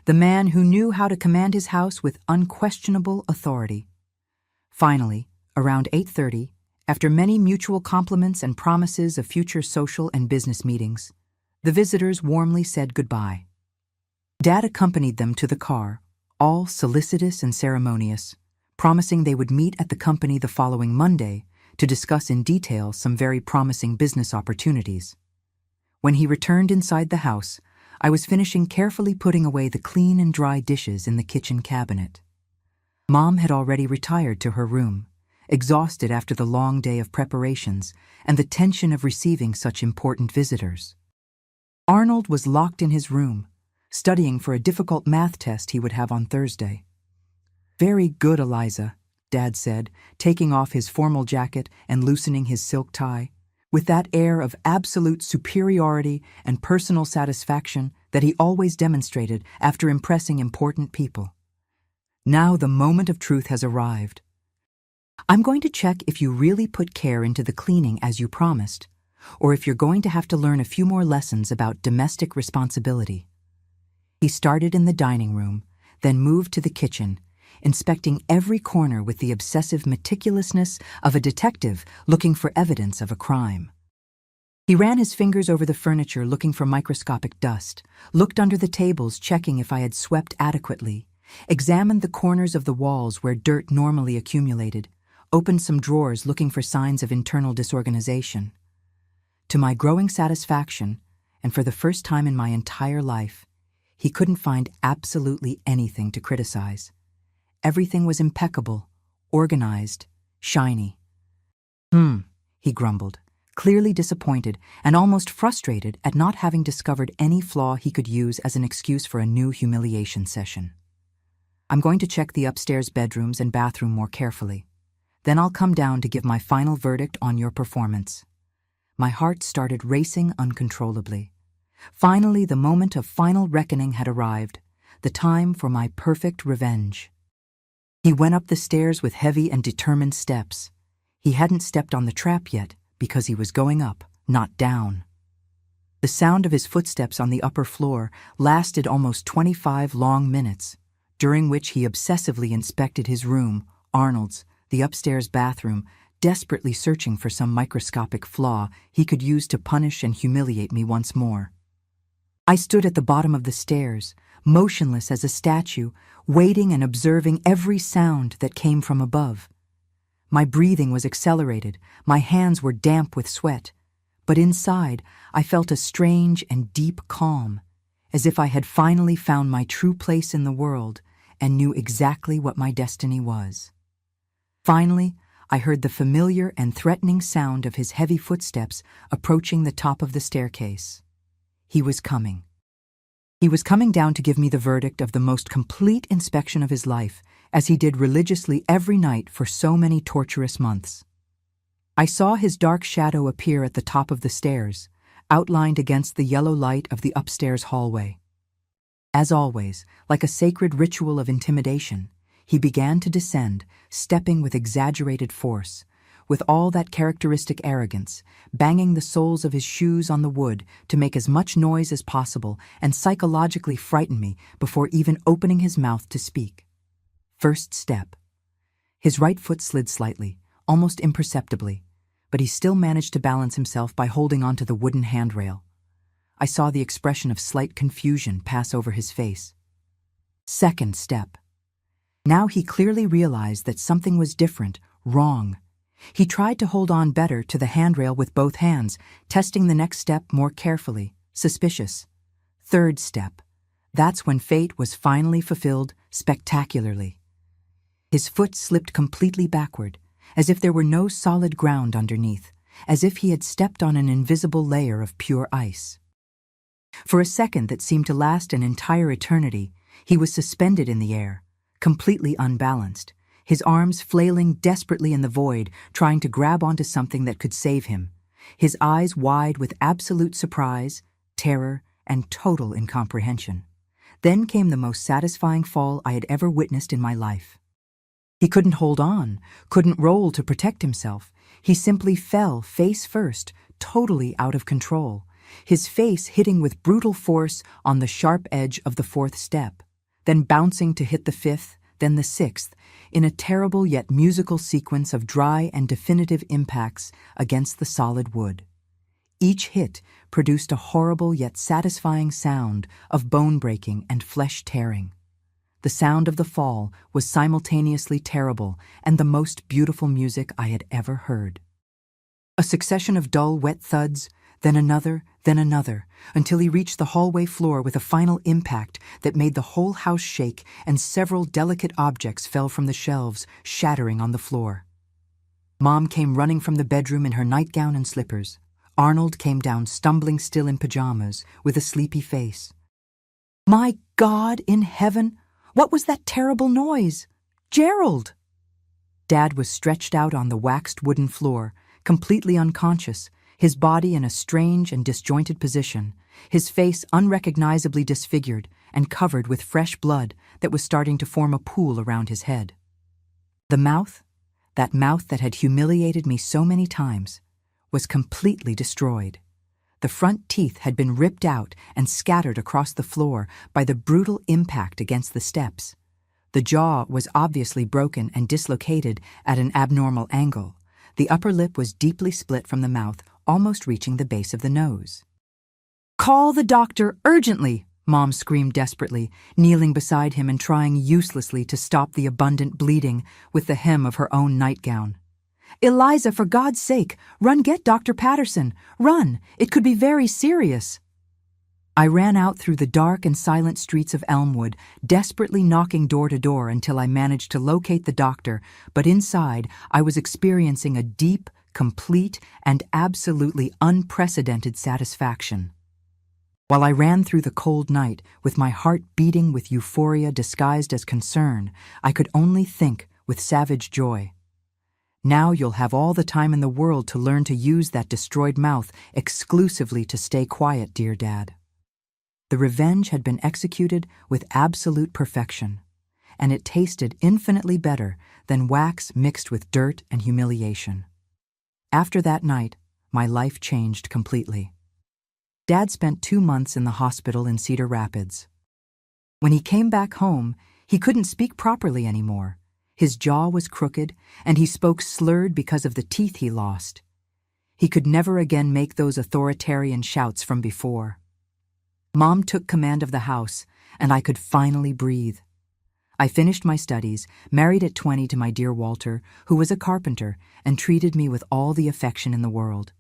the man who knew how to command his house with unquestionable authority. Finally, around 8:30, after many mutual compliments and promises of future social and business meetings, the visitors warmly said goodbye. Dad accompanied them to the car, all solicitous and ceremonious, promising they would meet at the company the following Monday to discuss in detail some very promising business opportunities. When he returned inside the house, I was finishing carefully putting away the clean and dry dishes in the kitchen cabinet. Mom had already retired to her room, exhausted after the long day of preparations and the tension of receiving such important visitors. Arnold was locked in his room, studying for a difficult math test he would have on Thursday. "Very good, Eliza," Dad said, taking off his formal jacket and loosening his silk tie, with that air of absolute superiority and personal satisfaction that he always demonstrated after impressing important people. "Now the moment of truth has arrived. I'm going to check if you really put care into the cleaning as you promised, or if you're going to have to learn a few more lessons about domestic responsibility." He started in the dining room, then moved to the kitchen, inspecting every corner with the obsessive meticulousness of a detective looking for evidence of a crime. He ran his fingers over the furniture looking for microscopic dust, looked under the tables checking if I had swept adequately, examined the corners of the walls where dirt normally accumulated, opened some drawers looking for signs of internal disorganization. To my growing satisfaction, and for the first time in my entire life, he couldn't find absolutely anything to criticize. Everything was impeccable, organized, shiny. He grumbled, clearly disappointed and almost frustrated at not having discovered any flaw he could use as an excuse for a new humiliation session. "I'm going to check the upstairs bedrooms and bathroom more carefully. Then I'll come down to give my final verdict on your performance." My heart started racing uncontrollably. Finally, the moment of final reckoning had arrived, the time for my perfect revenge. He went up the stairs with heavy and determined steps. He hadn't stepped on the trap yet because he was going up, not down. The sound of his footsteps on the upper floor lasted almost 25 long minutes, during which he obsessively inspected his room, Arnold's, the upstairs bathroom, desperately searching for some microscopic flaw he could use to punish and humiliate me once more. I stood at the bottom of the stairs, motionless as a statue, waiting and observing every sound that came from above. My breathing was accelerated, my hands were damp with sweat, but inside I felt a strange and deep calm, as if I had finally found my true place in the world and knew exactly what my destiny was. Finally, I heard the familiar and threatening sound of his heavy footsteps approaching the top of the staircase. He was coming. He was coming down to give me the verdict of the most complete inspection of his life, as he did religiously every night for so many torturous months. I saw his dark shadow appear at the top of the stairs, outlined against the yellow light of the upstairs hallway. As always, like a sacred ritual of intimidation, he began to descend, stepping with exaggerated force, with all that characteristic arrogance, banging the soles of his shoes on the wood to make as much noise as possible and psychologically frighten me before even opening his mouth to speak. First step. His right foot slid slightly, almost imperceptibly, but he still managed to balance himself by holding onto the wooden handrail. I saw the expression of slight confusion pass over his face. Second step. Now he clearly realized that something was different, wrong. He tried to hold on better to the handrail with both hands, testing the next step more carefully, suspicious. Third step. That's when fate was finally fulfilled spectacularly. His foot slipped completely backward, as if there were no solid ground underneath, as if he had stepped on an invisible layer of pure ice. For a second that seemed to last an entire eternity, he was suspended in the air, completely unbalanced, his arms flailing desperately in the void, trying to grab onto something that could save him, his eyes wide with absolute surprise, terror, and total incomprehension. Then came the most satisfying fall I had ever witnessed in my life. He couldn't hold on, couldn't roll to protect himself. He simply fell face first, totally out of control, his face hitting with brutal force on the sharp edge of the fourth step, then bouncing to hit the fifth, then the sixth, in a terrible yet musical sequence of dry and definitive impacts against the solid wood. Each hit produced a horrible yet satisfying sound of bone breaking and flesh tearing. The sound of the fall was simultaneously terrible and the most beautiful music I had ever heard. A succession of dull, wet thuds, then another, until he reached the hallway floor with a final impact that made the whole house shake and several delicate objects fell from the shelves, shattering on the floor. Mom came running from the bedroom in her nightgown and slippers. Arnold came down stumbling still in pajamas, with a sleepy face. "My God in heaven! What was that terrible noise? Gerald!" Dad was stretched out on the waxed wooden floor, completely unconscious, his body in a strange and disjointed position, his face unrecognizably disfigured and covered with fresh blood that was starting to form a pool around his head. The mouth, that mouth that had humiliated me so many times, was completely destroyed. The front teeth had been ripped out and scattered across the floor by the brutal impact against the steps. The jaw was obviously broken and dislocated at an abnormal angle. The upper lip was deeply split from the mouth, almost reaching the base of the nose. "Call the doctor urgently!" Mom screamed desperately, kneeling beside him and trying uselessly to stop the abundant bleeding with the hem of her own nightgown. "Eliza, for God's sake, run get Dr. Patterson! Run! It could be very serious!" I ran out through the dark and silent streets of Elmwood, desperately knocking door to door until I managed to locate the doctor, but inside I was experiencing a deep, complete, and absolutely unprecedented satisfaction. While I ran through the cold night, with my heart beating with euphoria disguised as concern, I could only think with savage joy. Now you'll have all the time in the world to learn to use that destroyed mouth exclusively to stay quiet, dear Dad. The revenge had been executed with absolute perfection, and it tasted infinitely better than wax mixed with dirt and humiliation. After that night, my life changed completely. Dad spent 2 months in the hospital in Cedar Rapids. When he came back home, he couldn't speak properly anymore. His jaw was crooked, and he spoke slurred because of the teeth he lost. He could never again make those authoritarian shouts from before. Mom took command of the house, and I could finally breathe. I finished my studies, married at 20 to my dear Walter, who was a carpenter and treated me with all the affection in the world.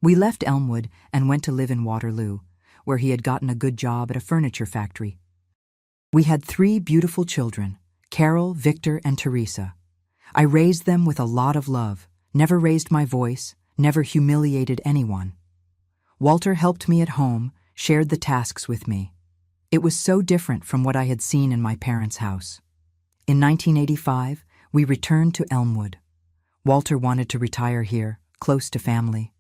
We left Elmwood and went to live in Waterloo, where he had gotten a good job at a furniture factory. We had 3 beautiful children, Carol, Victor, and Teresa. I raised them with a lot of love, never raised my voice, never humiliated anyone. Walter helped me at home, shared the tasks with me. It was so different from what I had seen in my parents' house. In 1985, we returned to Elmwood. Walter wanted to retire here, close to family.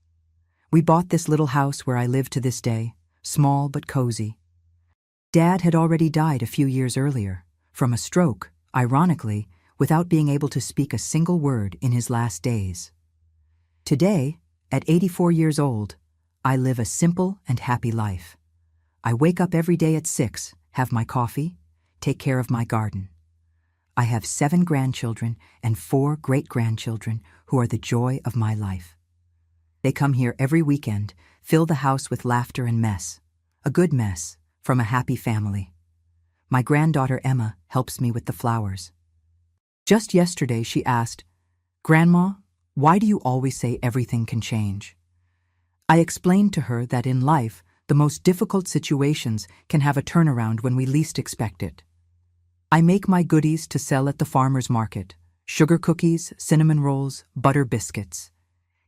We bought this little house where I live to this day, small but cozy. Dad had already died a few years earlier, from a stroke, ironically, without being able to speak a single word in his last days. Today, at 84 years old, I live a simple and happy life. I wake up every day at 6, have my coffee, take care of my garden. I have 7 grandchildren and 4 great-grandchildren who are the joy of my life. They come here every weekend, fill the house with laughter and mess. A good mess, from a happy family. My granddaughter Emma helps me with the flowers. Just yesterday she asked, "Grandma, why do you always say everything can change?" I explained to her that in life, the most difficult situations can have a turnaround when we least expect it. I make my goodies to sell at the farmer's market: sugar cookies, cinnamon rolls, butter biscuits.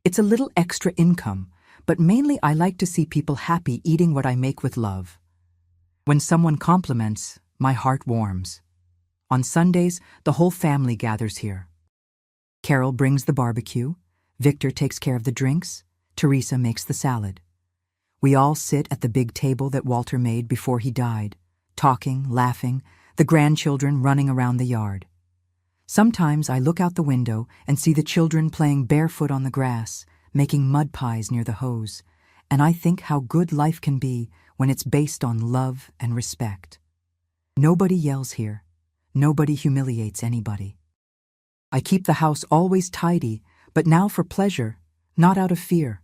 It's a little extra income, but mainly I like to see people happy eating what I make with love. When someone compliments, my heart warms. On Sundays, the whole family gathers here. Carol brings the barbecue, Victor takes care of the drinks, Teresa makes the salad. We all sit at the big table that Walter made before he died, talking, laughing, the grandchildren running around the yard. Sometimes I look out the window and see the children playing barefoot on the grass, making mud pies near the hose, and I think how good life can be when it's based on love and respect. Nobody yells here. Nobody humiliates anybody. I keep the house always tidy, but now for pleasure, not out of fear.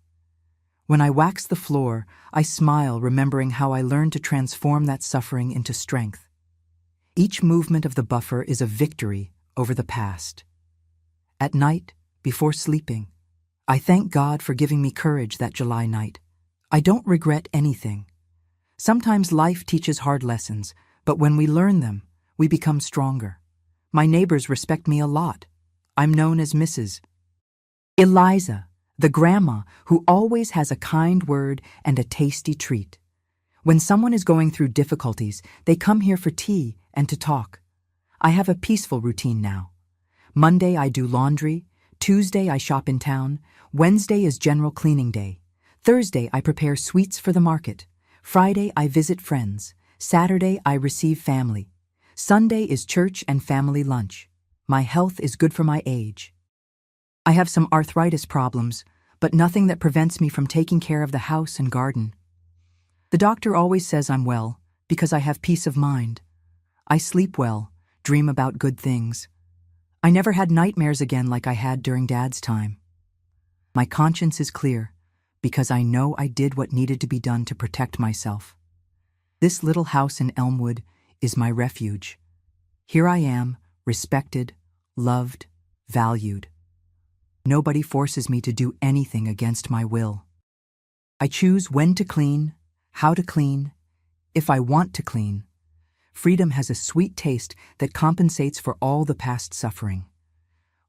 When I wax the floor, I smile, remembering how I learned to transform that suffering into strength. Each movement of the buffer is a victory over the past. At night, before sleeping, I thank God for giving me courage that July night. I don't regret anything. Sometimes life teaches hard lessons, but when we learn them, we become stronger. My neighbors respect me a lot. I'm known as Mrs. Eliza, the grandma who always has a kind word and a tasty treat. When someone is going through difficulties, they come here for tea and to talk. I have a peaceful routine now. Monday I do laundry, Tuesday I shop in town, Wednesday is general cleaning day, Thursday I prepare sweets for the market, Friday I visit friends, Saturday I receive family, Sunday is church and family lunch. My health is good for my age. I have some arthritis problems, but nothing that prevents me from taking care of the house and garden. The doctor always says I'm well because I have peace of mind. I sleep well, dream about good things. I never had nightmares again like I had during Dad's time. My conscience is clear because I know I did what needed to be done to protect myself. This little house in Elmwood is my refuge. Here I am, respected, loved, valued. Nobody forces me to do anything against my will. I choose when to clean, how to clean, if I want to clean. Freedom has a sweet taste that compensates for all the past suffering.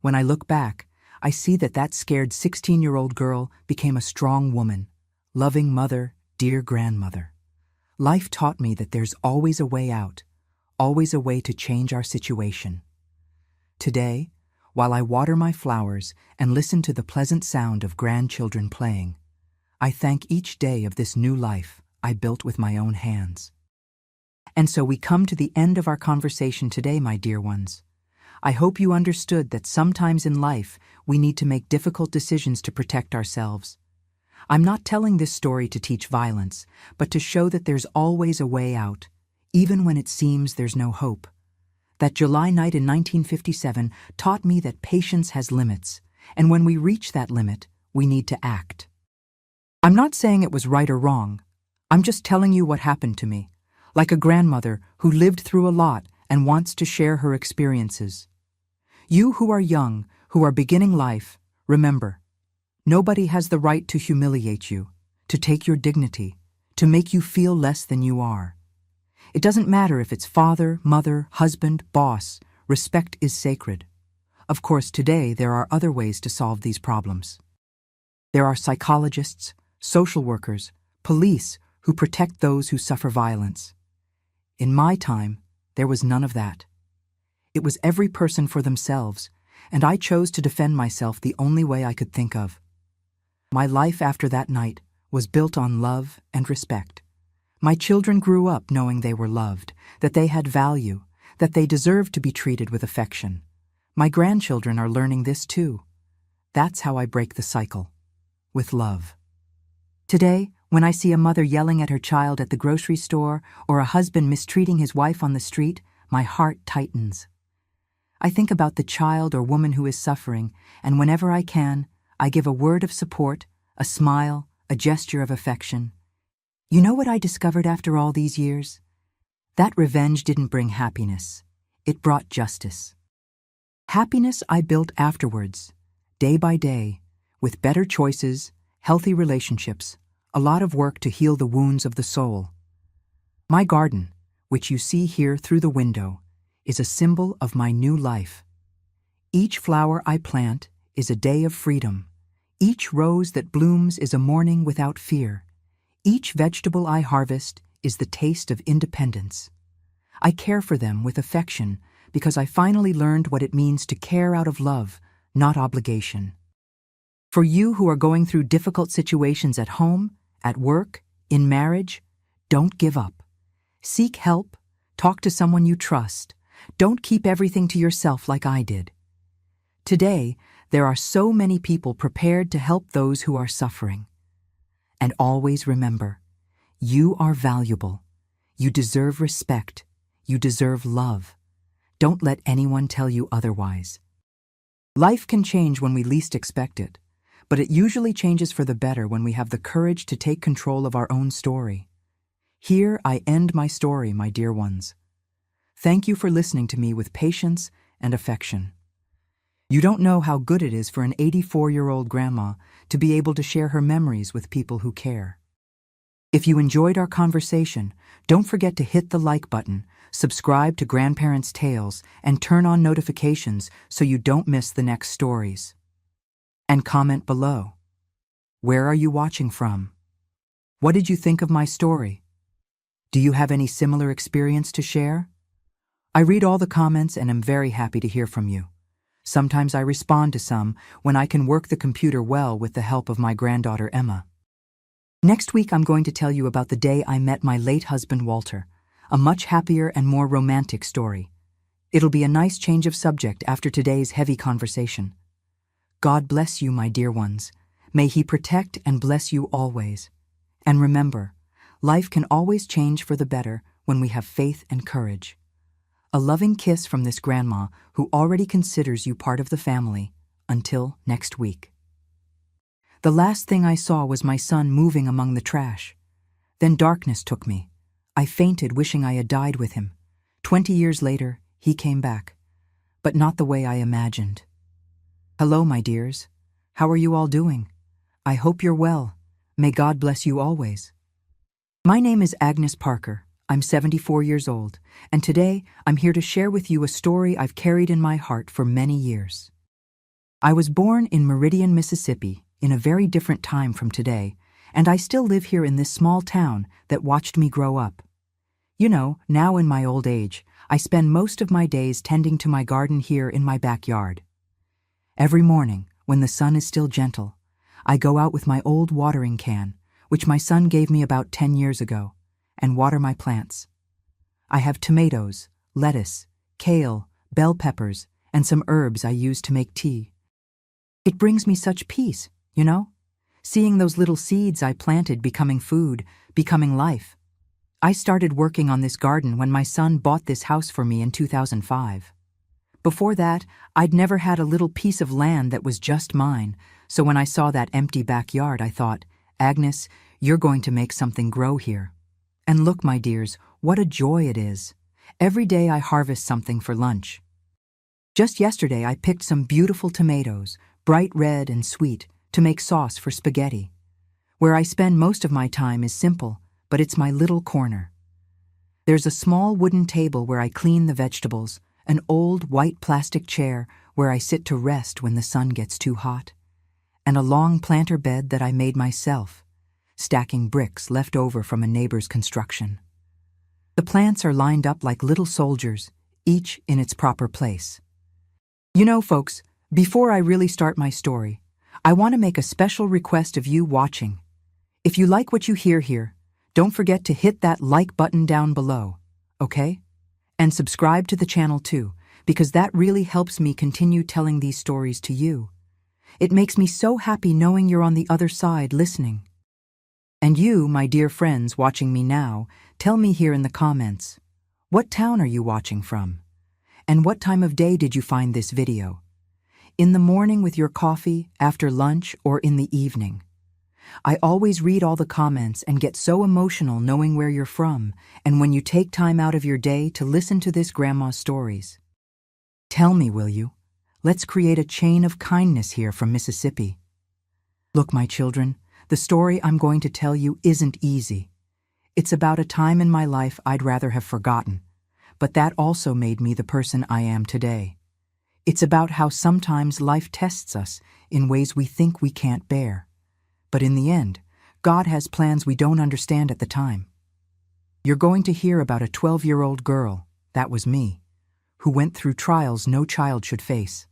When I look back, I see that scared 16-year-old girl became a strong woman, loving mother, dear grandmother. Life taught me that there's always a way out, always a way to change our situation. Today, while I water my flowers and listen to the pleasant sound of grandchildren playing, I thank each day of this new life I built with my own hands. And so we come to the end of our conversation today, my dear ones. I hope you understood that sometimes in life we need to make difficult decisions to protect ourselves. I'm not telling this story to teach violence, but to show that there's always a way out, even when it seems there's no hope. That July night in 1957 taught me that patience has limits, and when we reach that limit, we need to act. I'm not saying it was right or wrong. I'm just telling you what happened to me, like a grandmother who lived through a lot and wants to share her experiences. You who are young, who are beginning life, remember, nobody has the right to humiliate you, to take your dignity, to make you feel less than you are. It doesn't matter if it's father, mother, husband, boss, respect is sacred. Of course, today there are other ways to solve these problems. There are psychologists, social workers, police who protect those who suffer violence. In my time, there was none of that. It was every person for themselves, and I chose to defend myself the only way I could think of. My life after that night was built on love and respect. My children grew up knowing they were loved, that they had value, that they deserved to be treated with affection. My grandchildren are learning this too. That's how I break the cycle. With love. Today, when I see a mother yelling at her child at the grocery store or a husband mistreating his wife on the street, my heart tightens. I think about the child or woman who is suffering, and whenever I can, I give a word of support, a smile, a gesture of affection. You know what I discovered after all these years? That revenge didn't bring happiness. It brought justice. Happiness I built afterwards, day by day, with better choices, healthy relationships, a lot of work to heal the wounds of the soul. My garden, which you see here through the window, is a symbol of my new life. Each flower I plant is a day of freedom. Each rose that blooms is a morning without fear. Each vegetable I harvest is the taste of independence. I care for them with affection because I finally learned what it means to care out of love, not obligation. For you who are going through difficult situations at home, at work, in marriage, don't give up. Seek help, talk to someone you trust. Don't keep everything to yourself like I did. Today, there are so many people prepared to help those who are suffering. And always remember, you are valuable. You deserve respect. You deserve love. Don't let anyone tell you otherwise. Life can change when we least expect it, but it usually changes for the better when we have the courage to take control of our own story. Here I end my story, my dear ones. Thank you for listening to me with patience and affection. You don't know how good it is for an 84-year-old grandma to be able to share her memories with people who care. If you enjoyed our conversation, don't forget to hit the like button, subscribe to Grandparents' Tales, and turn on notifications so you don't miss the next stories. And comment below. Where are you watching from? What did you think of my story? Do you have any similar experience to share? I read all the comments and am very happy to hear from you. Sometimes I respond to some when I can work the computer well with the help of my granddaughter Emma. Next week I'm going to tell you about the day I met my late husband Walter, a much happier and more romantic story. It'll be a nice change of subject after today's heavy conversation. God bless you, my dear ones. May He protect and bless you always. And remember, life can always change for the better when we have faith and courage. A loving kiss from this grandma who already considers you part of the family. Until next week. The last thing I saw was my son moving among the trash. Then darkness took me. I fainted, wishing I had died with him. 20 years later, he came back. But not the way I imagined. Hello, my dears. How are you all doing? I hope you're well. May God bless you always. My name is Agnes Parker. I'm 74 years old, and today I'm here to share with you a story I've carried in my heart for many years. I was born in Meridian, Mississippi, in a very different time from today, and I still live here in this small town that watched me grow up. You know, now in my old age, I spend most of my days tending to my garden here in my backyard. Every morning, when the sun is still gentle, I go out with my old watering can, which my son gave me about 10 years ago, and water my plants. I have tomatoes, lettuce, kale, bell peppers, and some herbs I use to make tea. It brings me such peace, you know? Seeing those little seeds I planted becoming food, becoming life. I started working on this garden when my son bought this house for me in 2005. Before that, I'd never had a little piece of land that was just mine, so when I saw that empty backyard, I thought, Agnes, you're going to make something grow here. And look, my dears, what a joy it is. Every day I harvest something for lunch. Just yesterday I picked some beautiful tomatoes, bright red and sweet, to make sauce for spaghetti. Where I spend most of my time is simple, but it's my little corner. There's a small wooden table where I clean the vegetables, an old white plastic chair where I sit to rest when the sun gets too hot, and a long planter bed that I made myself, stacking bricks left over from a neighbor's construction. The plants are lined up like little soldiers, each in its proper place. You know, folks, before I really start my story, I want to make a special request of you watching. If you like what you hear here, don't forget to hit that like button down below, okay? And subscribe to the channel too, because that really helps me continue telling these stories to you. It makes me so happy knowing you're on the other side listening. And you, my dear friends watching me now, tell me here in the comments, what town are you watching from? And what time of day did you find this video? In the morning with your coffee, after lunch, or in the evening? I always read all the comments and get so emotional knowing where you're from and when you take time out of your day to listen to this grandma's stories. Tell me, will you? Let's create a chain of kindness here from Mississippi. Look, my children, the story I'm going to tell you isn't easy. It's about a time in my life I'd rather have forgotten, but that also made me the person I am today. It's about how sometimes life tests us in ways we think we can't bear. But in the end, God has plans we don't understand at the time. You're going to hear about a 12-year-old girl, that was me, who went through trials no child should face.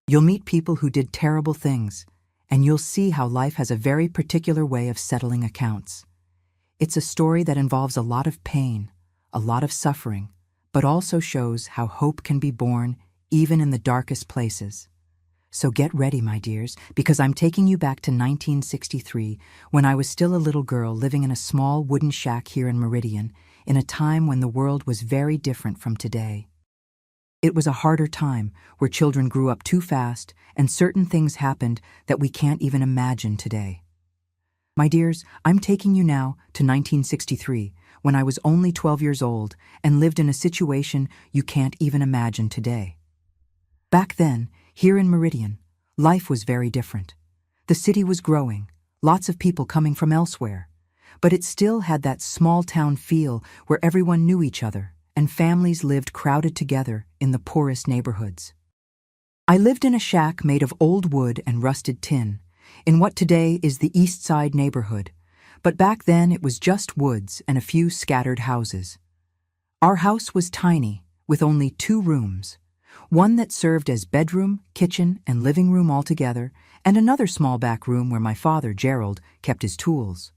You'll meet people who did terrible things, and you'll see how life has a very particular way of settling accounts. It's a story that involves a lot of pain, a lot of suffering, but also shows how hope can be born even in the darkest places. So get ready, my dears, because I'm taking you back to 1963, when I was still a little girl living in a small wooden shack here in Meridian, in a time when the world was very different from today. It was a harder time, where children grew up too fast, and certain things happened that we can't even imagine today. My dears, I'm taking you now to 1963, when I was only 12 years old and lived in a situation you can't even imagine today. Back then, here in Meridian, life was very different. The city was growing, lots of people coming from elsewhere, but it still had that small-town feel where everyone knew each other and families lived crowded together in the poorest neighborhoods. I lived in a shack made of old wood and rusted tin, in what today is the East Side neighborhood, but back then it was just woods and a few scattered houses. Our house was tiny, with only 2 rooms. One that served as bedroom, kitchen, and living room all together, and another small back room where my father, Gerald, kept his tools.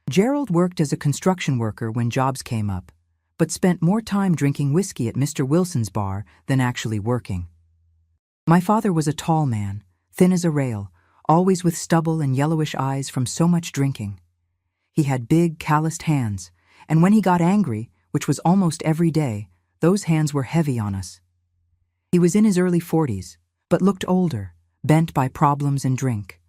Gerald worked as a construction worker when jobs came up, but spent more time drinking whiskey at Mr. Wilson's bar than actually working. My father was a tall man, thin as a rail, always with stubble and yellowish eyes from so much drinking. He had big, calloused hands, and when he got angry, which was almost every day, those hands were heavy on us. He was in his early 40s, but looked older, bent by problems and drink.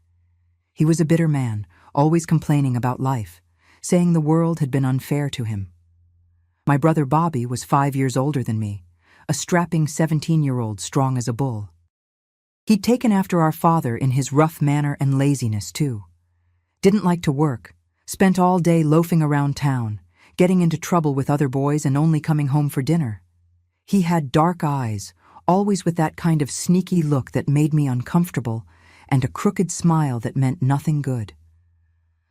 He was a bitter man, always complaining about life, saying the world had been unfair to him. My brother Bobby was 5 years older than me, a strapping 17-year-old strong as a bull. He'd taken after our father in his rough manner and laziness, too. Didn't like to work, spent all day loafing around town, getting into trouble with other boys and only coming home for dinner. He had dark eyes, always with that kind of sneaky look that made me uncomfortable, and a crooked smile that meant nothing good.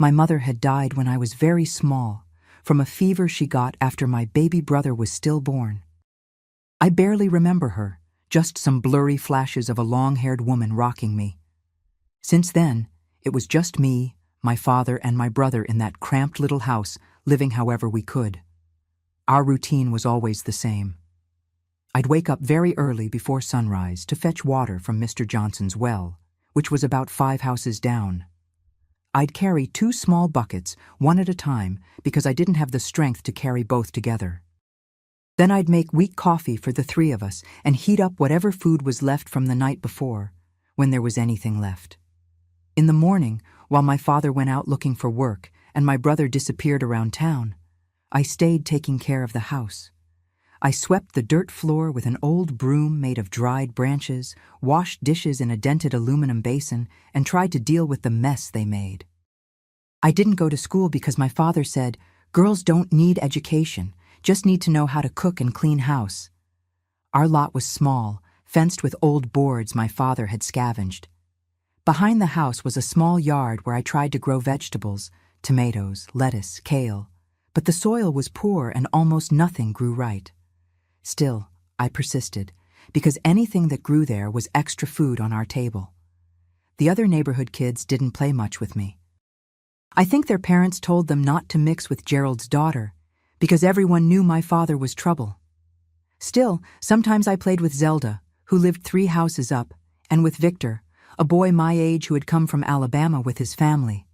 My mother had died when I was very small, from a fever she got after my baby brother was stillborn. I barely remember her, just some blurry flashes of a long-haired woman rocking me. Since then, it was just me, my father, and my brother in that cramped little house, living however we could. Our routine was always the same. I'd wake up very early before sunrise to fetch water from Mr. Johnson's well, which was about 5 houses down. I'd carry 2 small buckets, one at a time, because I didn't have the strength to carry both together. Then I'd make weak coffee for the 3 of us and heat up whatever food was left from the night before, when there was anything left. In the morning, while my father went out looking for work and my brother disappeared around town, I stayed taking care of the house. I swept the dirt floor with an old broom made of dried branches, washed dishes in a dented aluminum basin, and tried to deal with the mess they made. I didn't go to school because my father said, "Girls don't need education, just need to know how to cook and clean house." Our lot was small, fenced with old boards my father had scavenged. Behind the house was a small yard where I tried to grow vegetables, tomatoes, lettuce, kale, but the soil was poor and almost nothing grew right. Still, I persisted, because anything that grew there was extra food on our table. The other neighborhood kids didn't play much with me. I think their parents told them not to mix with Gerald's daughter, because everyone knew my father was trouble. Still, sometimes I played with Zelda, who lived 3 houses up, and with Victor, a boy my age who had come from Alabama with his family.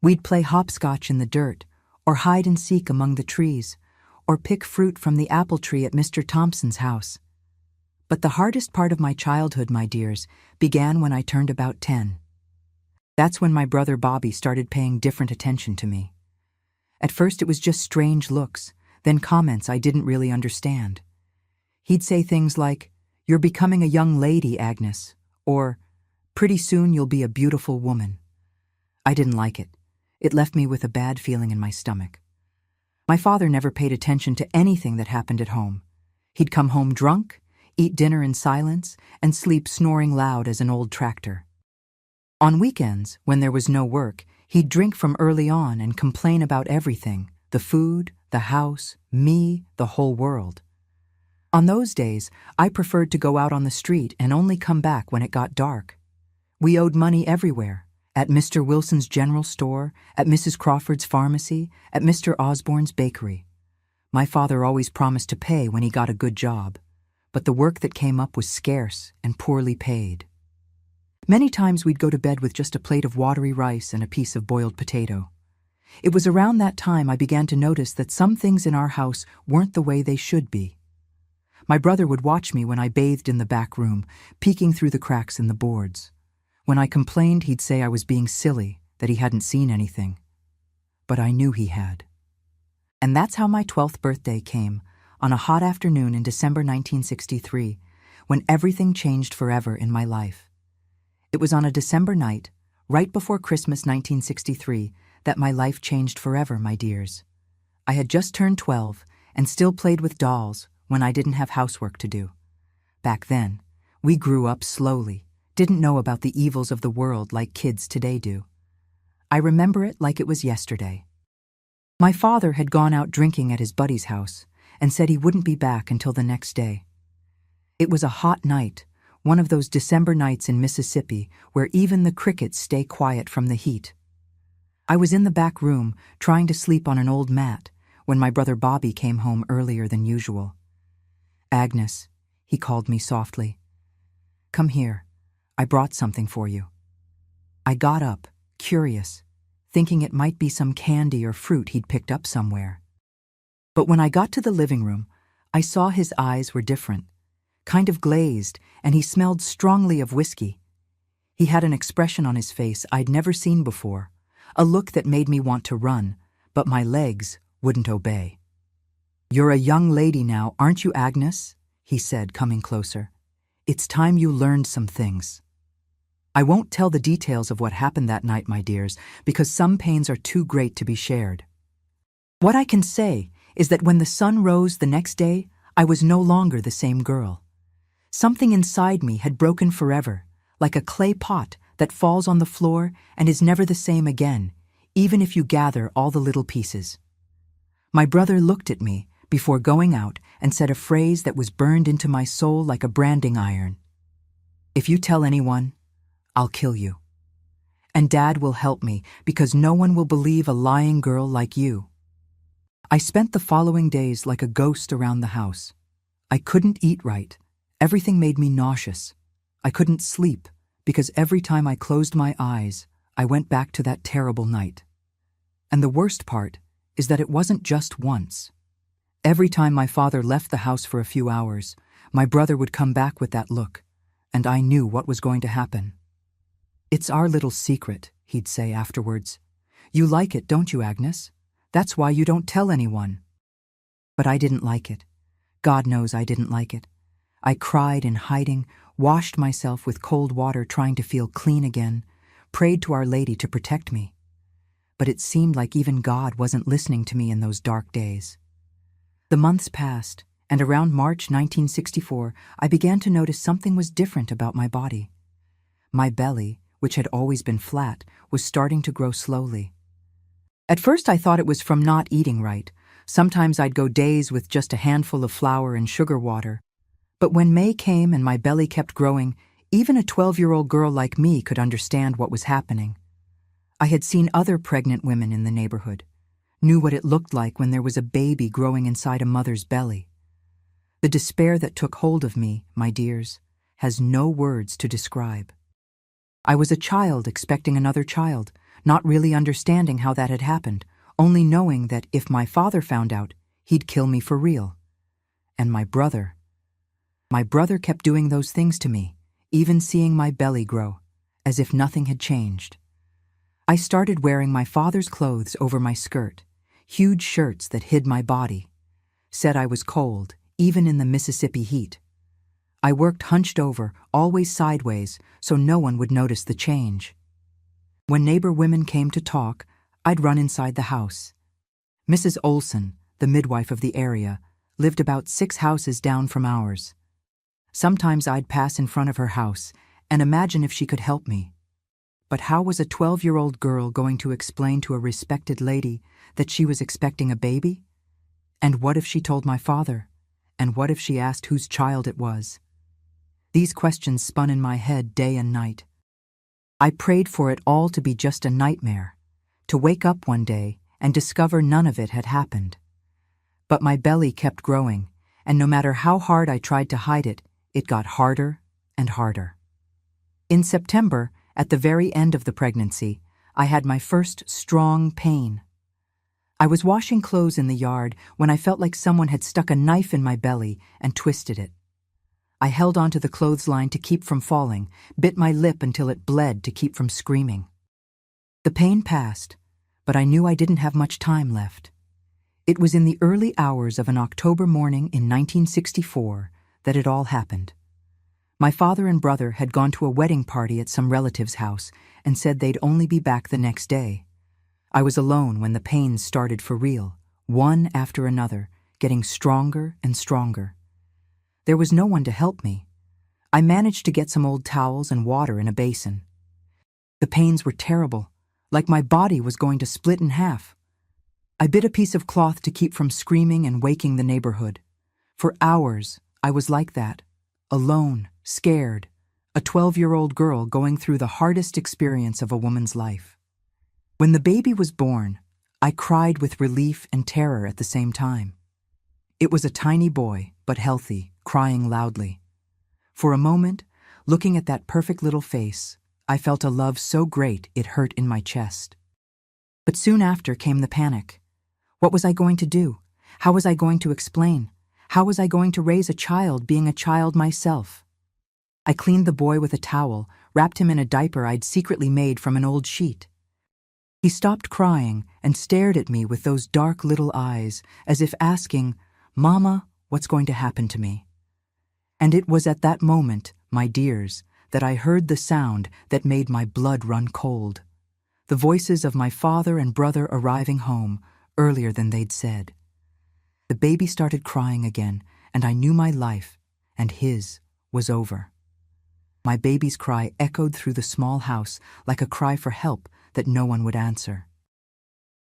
We'd play hopscotch in the dirt, or hide and seek among the trees, or pick fruit from the apple tree at Mr. Thompson's house. But the hardest part of my childhood, my dears, began when I turned about 10. That's when my brother Bobby started paying different attention to me. At first it was just strange looks, then comments I didn't really understand. He'd say things like, "You're becoming a young lady, Agnes," or, "Pretty soon you'll be a beautiful woman." I didn't like it. It left me with a bad feeling in my stomach. My father never paid attention to anything that happened at home. He'd come home drunk, eat dinner in silence, and sleep snoring loud as an old tractor. On weekends, when there was no work, he'd drink from early on and complain about everything, the food, the house, me, the whole world. On those days, I preferred to go out on the street and only come back when it got dark. We owed money everywhere, at Mr. Wilson's general store, at Mrs. Crawford's pharmacy, at Mr. Osborne's bakery. My father always promised to pay when he got a good job, but the work that came up was scarce and poorly paid. Many times we'd go to bed with just a plate of watery rice and a piece of boiled potato. It was around that time I began to notice that some things in our house weren't the way they should be. My brother would watch me when I bathed in the back room, peeking through the cracks in the boards. When I complained, he'd say I was being silly, that he hadn't seen anything. But I knew he had. And that's how my 12th birthday came, on a hot afternoon in December 1963, when everything changed forever in my life. It was on a December night, right before Christmas 1963, that my life changed forever, my dears. I had just turned 12 and still played with dolls when I didn't have housework to do. Back then, we grew up slowly, didn't know about the evils of the world like kids today do. I remember it like it was yesterday. My father had gone out drinking at his buddy's house and said he wouldn't be back until the next day. It was a hot night, one of those December nights in Mississippi where even the crickets stay quiet from the heat. I was in the back room trying to sleep on an old mat when my brother Bobby came home earlier than usual. "Agnes," he called me softly. "Come here. I brought something for you." I got up, curious, thinking it might be some candy or fruit he'd picked up somewhere. But when I got to the living room, I saw his eyes were different, kind of glazed, and he smelled strongly of whiskey. He had an expression on his face I'd never seen before, a look that made me want to run, but my legs wouldn't obey. "You're a young lady now, aren't you, Agnes?" he said, coming closer. "It's time you learned some things." I won't tell the details of what happened that night, my dears, because some pains are too great to be shared. What I can say is that when the sun rose the next day, I was no longer the same girl. Something inside me had broken forever, like a clay pot that falls on the floor and is never the same again, even if you gather all the little pieces. My brother looked at me before going out and said a phrase that was burned into my soul like a branding iron. "If you tell anyone, I'll kill you. And Dad will help me because no one will believe a lying girl like you." I spent the following days like a ghost around the house. I couldn't eat right. Everything made me nauseous. I couldn't sleep because every time I closed my eyes, I went back to that terrible night. And the worst part is that it wasn't just once. Every time my father left the house for a few hours, my brother would come back with that look, and I knew what was going to happen. "It's our little secret," he'd say afterwards. "You like it, don't you, Agnes? That's why you don't tell anyone." But I didn't like it. God knows I didn't like it. I cried in hiding, washed myself with cold water trying to feel clean again, prayed to Our Lady to protect me. But it seemed like even God wasn't listening to me in those dark days. The months passed, and around March 1964, I began to notice something was different about my body. My belly, which had always been flat, was starting to grow slowly. At first I thought it was from not eating right. Sometimes I'd go days with just a handful of flour and sugar water. But when May came and my belly kept growing, Even a 12-year-old girl like me could understand what was happening. I had seen other pregnant women in the neighborhood, knew what it looked like when there was a baby growing inside a mother's belly. The despair that took hold of me, my dears, has no words to describe. I was a child expecting another child, not really understanding how that had happened, only knowing that if my father found out, he'd kill me for real. And my brother kept doing those things to me, even seeing my belly grow, as if nothing had changed. I started wearing my father's clothes over my skirt, huge shirts that hid my body. Said I was cold, even in the Mississippi heat. I worked hunched over, always sideways, so no one would notice the change. When neighbor women came to talk, I'd run inside the house. Mrs. Olson, the midwife of the area, lived about 6 houses down from ours. Sometimes I'd pass in front of her house and imagine if she could help me. But how was a 12-year-old girl going to explain to a respected lady that she was expecting a baby? And what if she told my father? And what if she asked whose child it was? These questions spun in my head day and night. I prayed for it all to be just a nightmare, to wake up one day and discover none of it had happened. But my belly kept growing, and no matter how hard I tried to hide it, it got harder and harder. In September, at the very end of the pregnancy, I had my first strong pain. I was washing clothes in the yard when I felt like someone had stuck a knife in my belly and twisted it. I held onto the clothesline to keep from falling, bit my lip until it bled to keep from screaming. The pain passed, but I knew I didn't have much time left. It was in the early hours of an October morning in 1964 that it all happened. My father and brother had gone to a wedding party at some relative's house and said they'd only be back the next day. I was alone when the pains started for real, one after another, getting stronger and stronger. There was no one to help me. I managed to get some old towels and water in a basin. The pains were terrible, like my body was going to split in half. I bit a piece of cloth to keep from screaming and waking the neighborhood. For hours, I was like that, alone, scared, a 12-year-old girl going through the hardest experience of a woman's life. When the baby was born, I cried with relief and terror at the same time. It was a tiny boy, but healthy, crying loudly. For a moment, looking at that perfect little face, I felt a love so great it hurt in my chest. But soon after came the panic. What was I going to do? How was I going to explain? How was I going to raise a child being a child myself? I cleaned the boy with a towel, wrapped him in a diaper I'd secretly made from an old sheet. He stopped crying and stared at me with those dark little eyes, as if asking, "Mama, what's going to happen to me?" And it was at that moment, my dears, that I heard the sound that made my blood run cold. The voices of my father and brother arriving home earlier than they'd said. The baby started crying again, and I knew my life, and his, was over. My baby's cry echoed through the small house like a cry for help that no one would answer.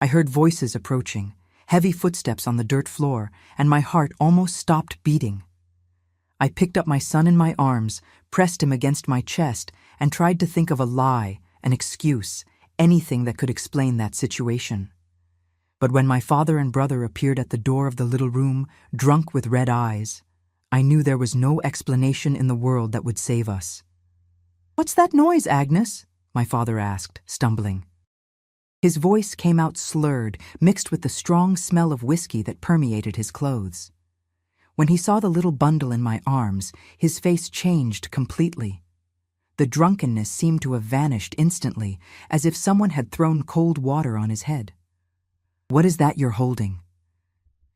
I heard voices approaching, heavy footsteps on the dirt floor, and my heart almost stopped beating. I picked up my son in my arms, pressed him against my chest, and tried to think of a lie, an excuse, anything that could explain that situation. But when my father and brother appeared at the door of the little room, drunk with red eyes, I knew there was no explanation in the world that would save us. "What's that noise, Agnes?" my father asked, stumbling. His voice came out slurred, mixed with the strong smell of whiskey that permeated his clothes. When he saw the little bundle in my arms, his face changed completely. The drunkenness seemed to have vanished instantly, as if someone had thrown cold water on his head. "What is that you're holding?"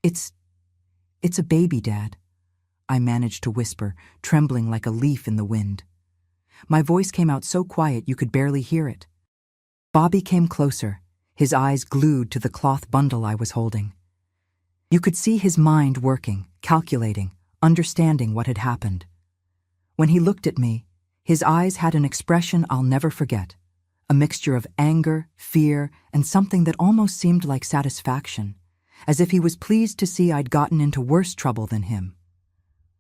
It's a baby, Dad," I managed to whisper, trembling like a leaf in the wind. My voice came out so quiet you could barely hear it. Bobby came closer, his eyes glued to the cloth bundle I was holding. You could see his mind working, calculating, understanding what had happened. When he looked at me, his eyes had an expression I'll never forget, a mixture of anger, fear, and something that almost seemed like satisfaction, as if he was pleased to see I'd gotten into worse trouble than him.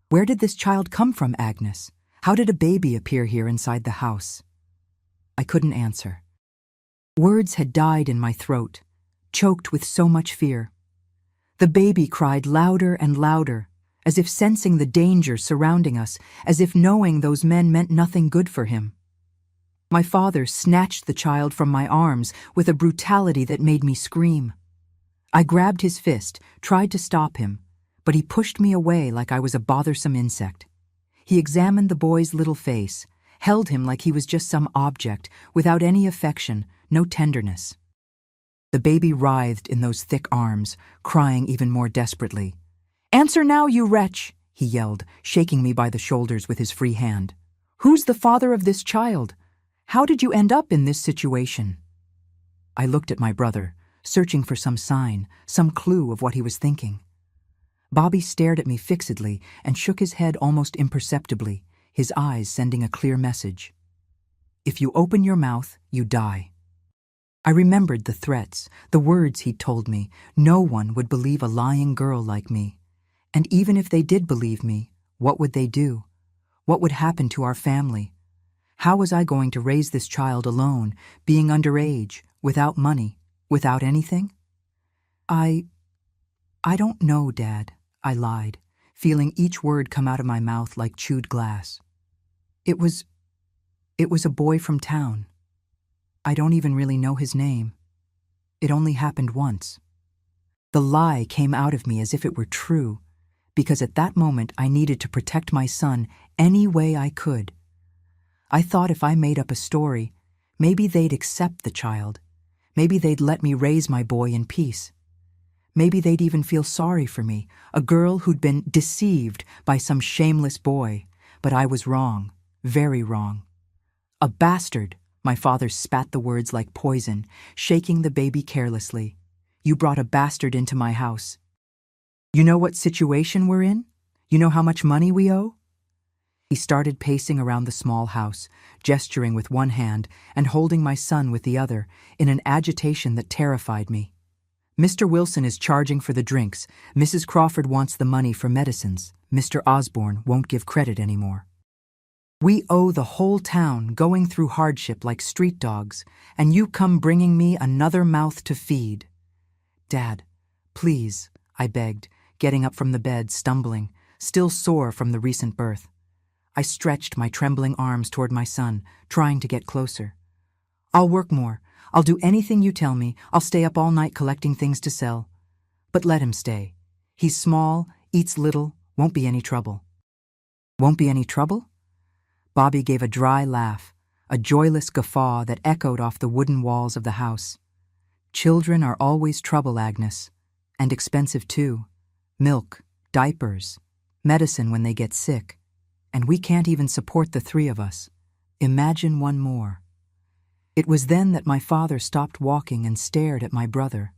"Where did this child come from, Agnes? How did a baby appear here inside the house? I couldn't answer. Words had died in my throat, choked with so much fear. The baby cried louder and louder, as if sensing the danger surrounding us, as if knowing those men meant nothing good for him. My father snatched the child from my arms with a brutality that made me scream. I grabbed his fist, tried to stop him, but he pushed me away like I was a bothersome insect. He examined the boy's little face, held him like he was just some object, without any affection, no tenderness. The baby writhed in those thick arms, crying even more desperately. "Answer now, you wretch!" he yelled, shaking me by the shoulders with his free hand. "Who's the father of this child? How did you end up in this situation?" I looked at my brother, searching for some sign, some clue of what he was thinking. Bobby stared at me fixedly and shook his head almost imperceptibly, his eyes sending a clear message. "If you open your mouth, you die." I remembered the threats, the words he'd told me. No one would believe a lying girl like me. And even if they did believe me, what would they do? What would happen to our family? How was I going to raise this child alone, being underage, without money, without anything? I don't know, Dad, I lied, feeling each word come out of my mouth like chewed glass. It was a boy from town. I don't even really know his name. It only happened once. The lie came out of me as if it were true, because at that moment I needed to protect my son any way I could. I thought if I made up a story, maybe they'd accept the child. Maybe they'd let me raise my boy in peace. Maybe they'd even feel sorry for me, a girl who'd been deceived by some shameless boy. But I was wrong, very wrong. "A bastard," my father spat the words like poison, shaking the baby carelessly. "You brought a bastard into my house. You know what situation we're in? You know how much money we owe?" He started pacing around the small house, gesturing with one hand and holding my son with the other, in an agitation that terrified me. "Mr. Wilson is charging for the drinks. Mrs. Crawford wants the money for medicines. Mr. Osborne won't give credit anymore. We owe the whole town, going through hardship like street dogs, and you come bringing me another mouth to feed." "Dad, please," I begged, getting up from the bed, stumbling, still sore from the recent birth. I stretched my trembling arms toward my son, trying to get closer. "I'll work more. I'll do anything you tell me. I'll stay up all night collecting things to sell. But let him stay. He's small, eats little, won't be any trouble." "Won't be any trouble?" Bobby gave a dry laugh, a joyless guffaw that echoed off the wooden walls of the house. "Children are always trouble, Agnes. And expensive too. Milk, diapers, medicine when they get sick. And we can't even support the three of us. Imagine one more." It was then that my father stopped walking and stared at my brother.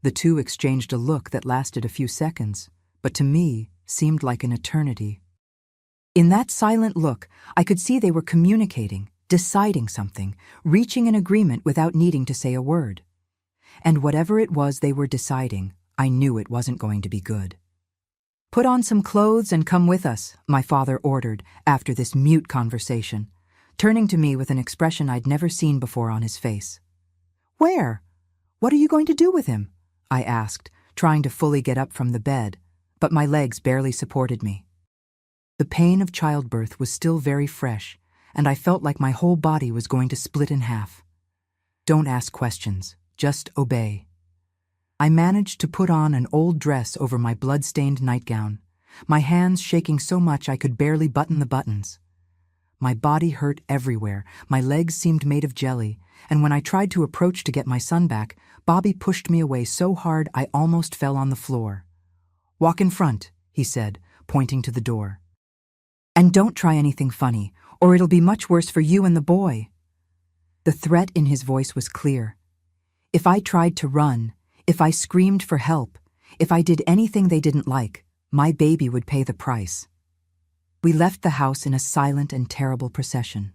The two exchanged a look that lasted a few seconds, but to me seemed like an eternity. In that silent look, I could see they were communicating, deciding something, reaching an agreement without needing to say a word. And whatever it was they were deciding, I knew it wasn't going to be good. "Put on some clothes and come with us," my father ordered after this mute conversation, turning to me with an expression I'd never seen before on his face. "Where? What are you going to do with him?" I asked, trying to fully get up from the bed, but my legs barely supported me. The pain of childbirth was still very fresh, and I felt like my whole body was going to split in half. "Don't ask questions, just obey." I managed to put on an old dress over my blood-stained nightgown, my hands shaking so much I could barely button the buttons. My body hurt everywhere, my legs seemed made of jelly, and when I tried to approach to get my son back, Bobby pushed me away so hard I almost fell on the floor. "Walk in front," he said, pointing to the door. "And don't try anything funny, or it'll be much worse for you and the boy." The threat in his voice was clear. If I tried to run, if I screamed for help, if I did anything they didn't like, my baby would pay the price. We left the house in a silent and terrible procession.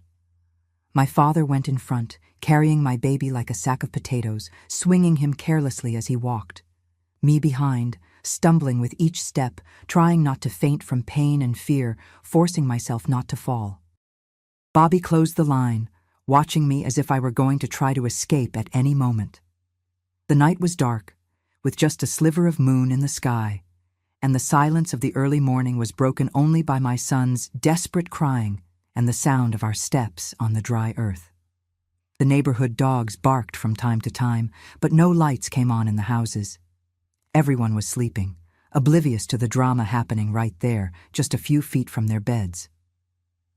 My father went in front, carrying my baby like a sack of potatoes, swinging him carelessly as he walked. Me behind, stumbling with each step, trying not to faint from pain and fear, forcing myself not to fall. Bobby closed the line, watching me as if I were going to try to escape at any moment. The night was dark, with just a sliver of moon in the sky, and the silence of the early morning was broken only by my son's desperate crying and the sound of our steps on the dry earth. The neighborhood dogs barked from time to time, but no lights came on in the houses. Everyone was sleeping, oblivious to the drama happening right there, just a few feet from their beds.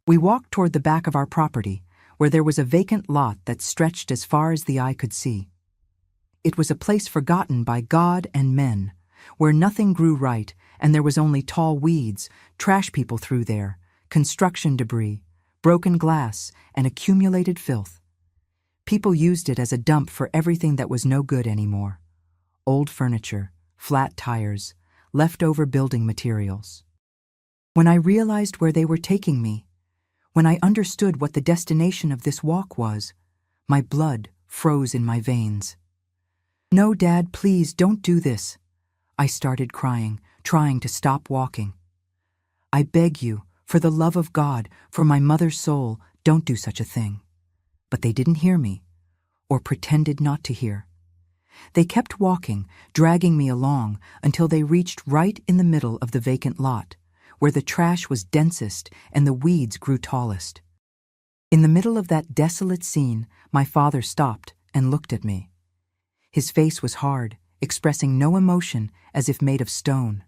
We walked toward the back of our property, where there was a vacant lot that stretched as far as the eye could see. It was a place forgotten by God and men, where nothing grew right and there was only tall weeds, trash people through there, construction debris, broken glass, and accumulated filth. People used it as a dump for everything that was no good anymore. Old furniture, flat tires, leftover building materials. When I realized where they were taking me, when I understood what the destination of this walk was, my blood froze in my veins. "No, Dad, please don't do this." I started crying, trying to stop walking. "I beg you, for the love of God, for my mother's soul, don't do such a thing." But they didn't hear me, or pretended not to hear. They kept walking, dragging me along, until they reached right in the middle of the vacant lot, where the trash was densest and the weeds grew tallest. In the middle of that desolate scene, my father stopped and looked at me. His face was hard, expressing no emotion, as if made of stone.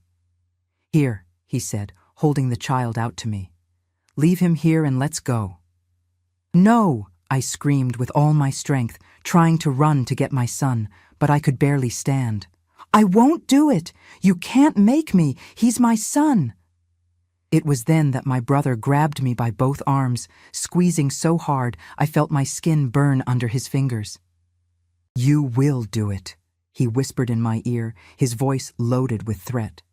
"Here," he said, holding the child out to me. "Leave him here and let's go." "No!" I screamed with all my strength, trying to run to get my son, but I could barely stand. "I won't do it! You can't make me! He's my son!" It was then that my brother grabbed me by both arms, squeezing so hard I felt my skin burn under his fingers. "You will do it," he whispered in my ear, his voice loaded with threat.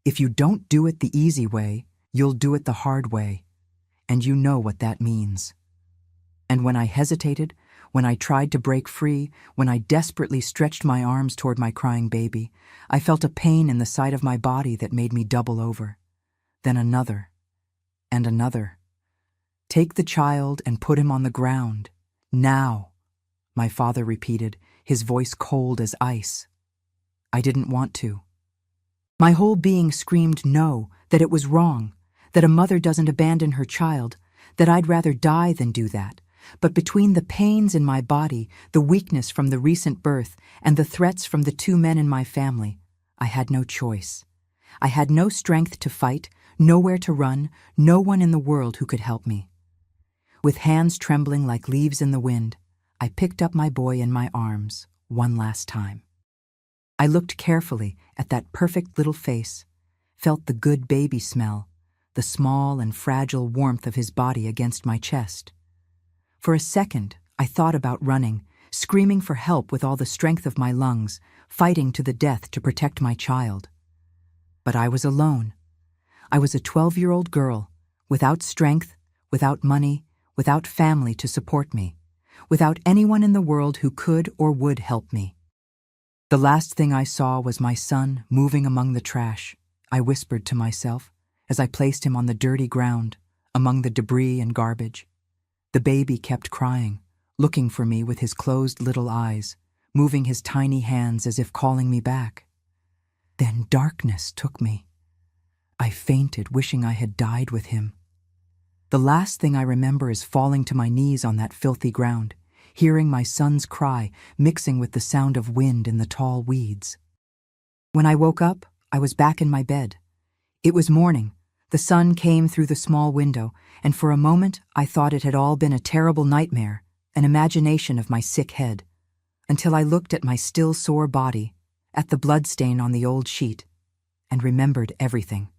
"If you don't do it the easy way, you'll do it the hard way, and you know what that means." And when I hesitated, when I tried to break free, when I desperately stretched my arms toward my crying baby, I felt a pain in the side of my body that made me double over. Then another, and another. "Take the child and put him on the ground. Now," my father repeated, his voice cold as ice. I didn't want to. My whole being screamed no, that it was wrong, that a mother doesn't abandon her child, that I'd rather die than do that. But between the pains in my body, the weakness from the recent birth, and the threats from the two men in my family, I had no choice. I had no strength to fight, nowhere to run, no one in the world who could help me. With hands trembling like leaves in the wind, I picked up my boy in my arms one last time. I looked carefully at that perfect little face, felt the good baby smell, the small and fragile warmth of his body against my chest. For a second, I thought about running, screaming for help with all the strength of my lungs, fighting to the death to protect my child. But I was alone. I was a 12-year-old girl, without strength, without money, without family to support me, without anyone in the world who could or would help me. The last thing I saw was my son moving among the trash, I whispered to myself, as I placed him on the dirty ground, among the debris and garbage. The baby kept crying, looking for me with his closed little eyes, moving his tiny hands as if calling me back. Then darkness took me. I fainted, wishing I had died with him. The last thing I remember is falling to my knees on that filthy ground, hearing my son's cry mixing with the sound of wind in the tall weeds. When I woke up, I was back in my bed. It was morning. The sun came through the small window, and for a moment I thought it had all been a terrible nightmare, an imagination of my sick head, until I looked at my still sore body, at the bloodstain on the old sheet, and remembered everything.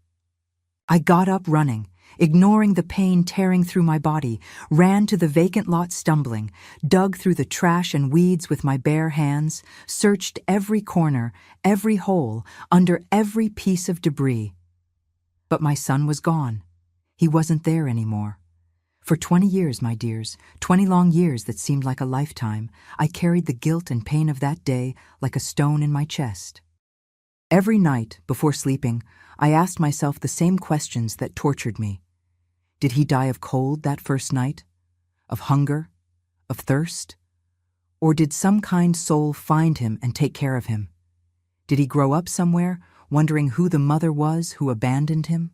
I got up running, ignoring the pain tearing through my body, ran to the vacant lot stumbling, dug through the trash and weeds with my bare hands, searched every corner, every hole, under every piece of debris. But my son was gone. He wasn't there anymore. For 20 years, my dears, 20 long years that seemed like a lifetime, I carried the guilt and pain of that day like a stone in my chest. Every night, before sleeping, I asked myself the same questions that tortured me. Did he die of cold that first night? Of hunger? Of thirst? Or did some kind soul find him and take care of him? Did he grow up somewhere, wondering who the mother was who abandoned him?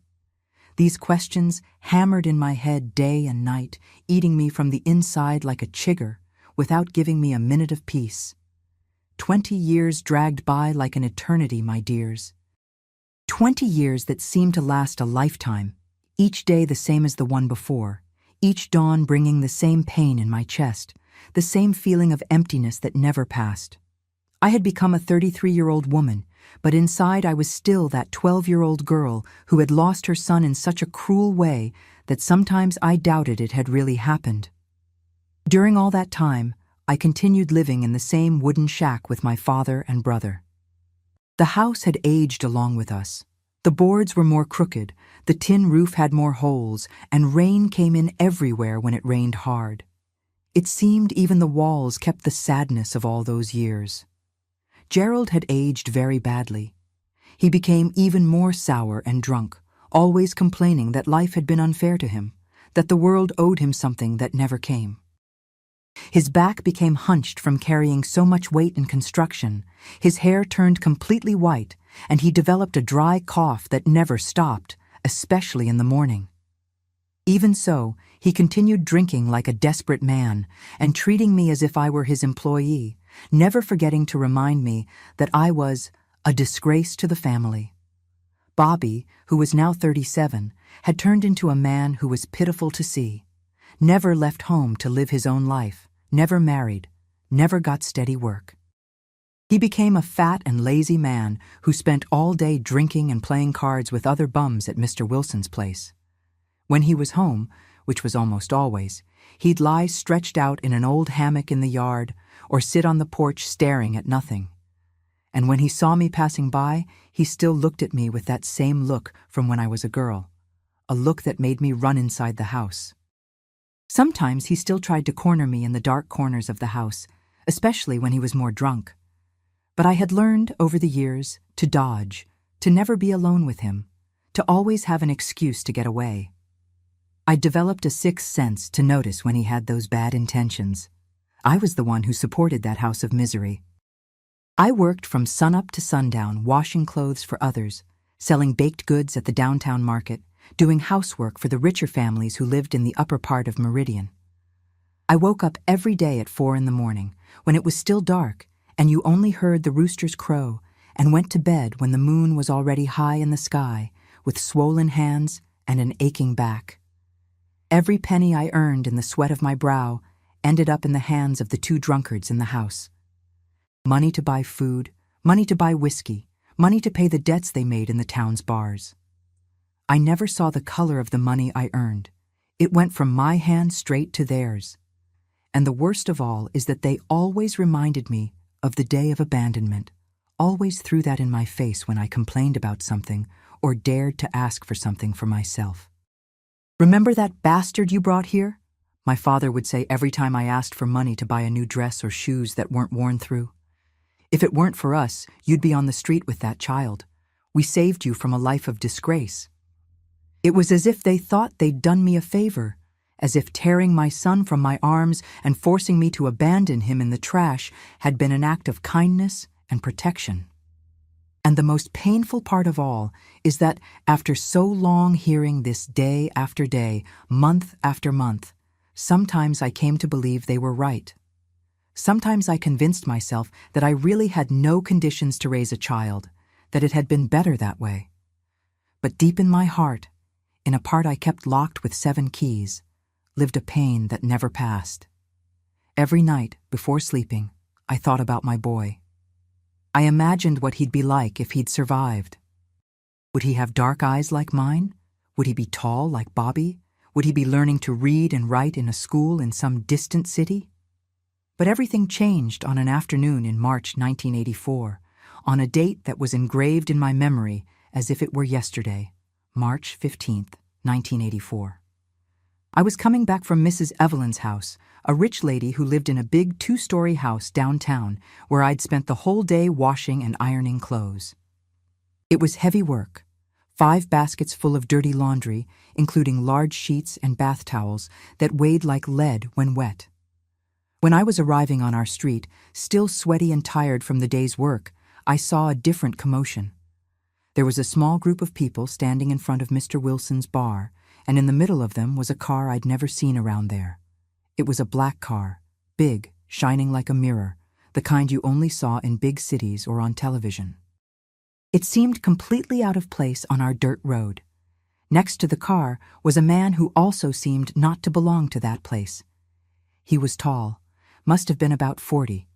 These questions hammered in my head day and night, eating me from the inside like a chigger, without giving me a minute of peace. 20 years dragged by like an eternity, my dears. 20 years that seemed to last a lifetime, each day the same as the one before, each dawn bringing the same pain in my chest, the same feeling of emptiness that never passed. I had become a 33-year-old woman, but inside I was still that 12-year-old girl who had lost her son in such a cruel way that sometimes I doubted it had really happened. During all that time, I continued living in the same wooden shack with my father and brother. The house had aged along with us. The boards were more crooked, the tin roof had more holes, and rain came in everywhere when it rained hard. It seemed even the walls kept the sadness of all those years. Gerald had aged very badly. He became even more sour and drunk, always complaining that life had been unfair to him, that the world owed him something that never came. His back became hunched from carrying so much weight in construction, his hair turned completely white, and he developed a dry cough that never stopped, especially in the morning. Even so, he continued drinking like a desperate man and treating me as if I were his employee, never forgetting to remind me that I was a disgrace to the family. Bobby, who was now 37, had turned into a man who was pitiful to see. Never left home to live his own life, never married, never got steady work. He became a fat and lazy man who spent all day drinking and playing cards with other bums at Mr. Wilson's place. When he was home, which was almost always, he'd lie stretched out in an old hammock in the yard or sit on the porch staring at nothing. And when he saw me passing by, he still looked at me with that same look from when I was a girl, a look that made me run inside the house. Sometimes he still tried to corner me in the dark corners of the house, especially when he was more drunk. But I had learned over the years to dodge, to never be alone with him, to always have an excuse to get away. I developed a sixth sense to notice when he had those bad intentions. I was the one who supported that house of misery. I worked from sunup to sundown, washing clothes for others, selling baked goods at the downtown market, doing housework for the richer families who lived in the upper part of Meridian. I woke up every day at 4 a.m, when it was still dark and you only heard the roosters crow, and went to bed when the moon was already high in the sky, with swollen hands and an aching back. Every penny I earned in the sweat of my brow ended up in the hands of the 2 drunkards in the house. Money to buy food, money to buy whiskey, money to pay the debts they made in the town's bars. I never saw the color of the money I earned. It went from my hand straight to theirs. And the worst of all is that they always reminded me of the day of abandonment, always threw that in my face when I complained about something or dared to ask for something for myself. "Remember that bastard you brought here?" my father would say every time I asked for money to buy a new dress or shoes that weren't worn through. "If it weren't for us, you'd be on the street with that child. We saved you from a life of disgrace." It was as if they thought they'd done me a favor, as if tearing my son from my arms and forcing me to abandon him in the trash had been an act of kindness and protection. And the most painful part of all is that after so long hearing this day after day, month after month, sometimes I came to believe they were right. Sometimes I convinced myself that I really had no conditions to raise a child, that it had been better that way. But deep in my heart, in a part I kept locked with 7 keys, lived a pain that never passed. Every night, before sleeping, I thought about my boy. I imagined what he'd be like if he'd survived. Would he have dark eyes like mine? Would he be tall like Bobby? Would he be learning to read and write in a school in some distant city? But everything changed on an afternoon in March 1984, on a date that was engraved in my memory as if it were yesterday, March 15th, 1984. I was coming back from Mrs. Evelyn's house, a rich lady who lived in a big 2-story house downtown where I'd spent the whole day washing and ironing clothes. It was heavy work. 5 baskets full of dirty laundry, including large sheets and bath towels that weighed like lead when wet. When I was arriving on our street, still sweaty and tired from the day's work, I saw a different commotion. There was a small group of people standing in front of Mr. Wilson's bar, and in the middle of them was a car I'd never seen around there. It was a black car, big, shining like a mirror, the kind you only saw in big cities or on television. It seemed completely out of place on our dirt road. Next to the car was a man who also seemed not to belong to that place. He was tall, must have been about 40,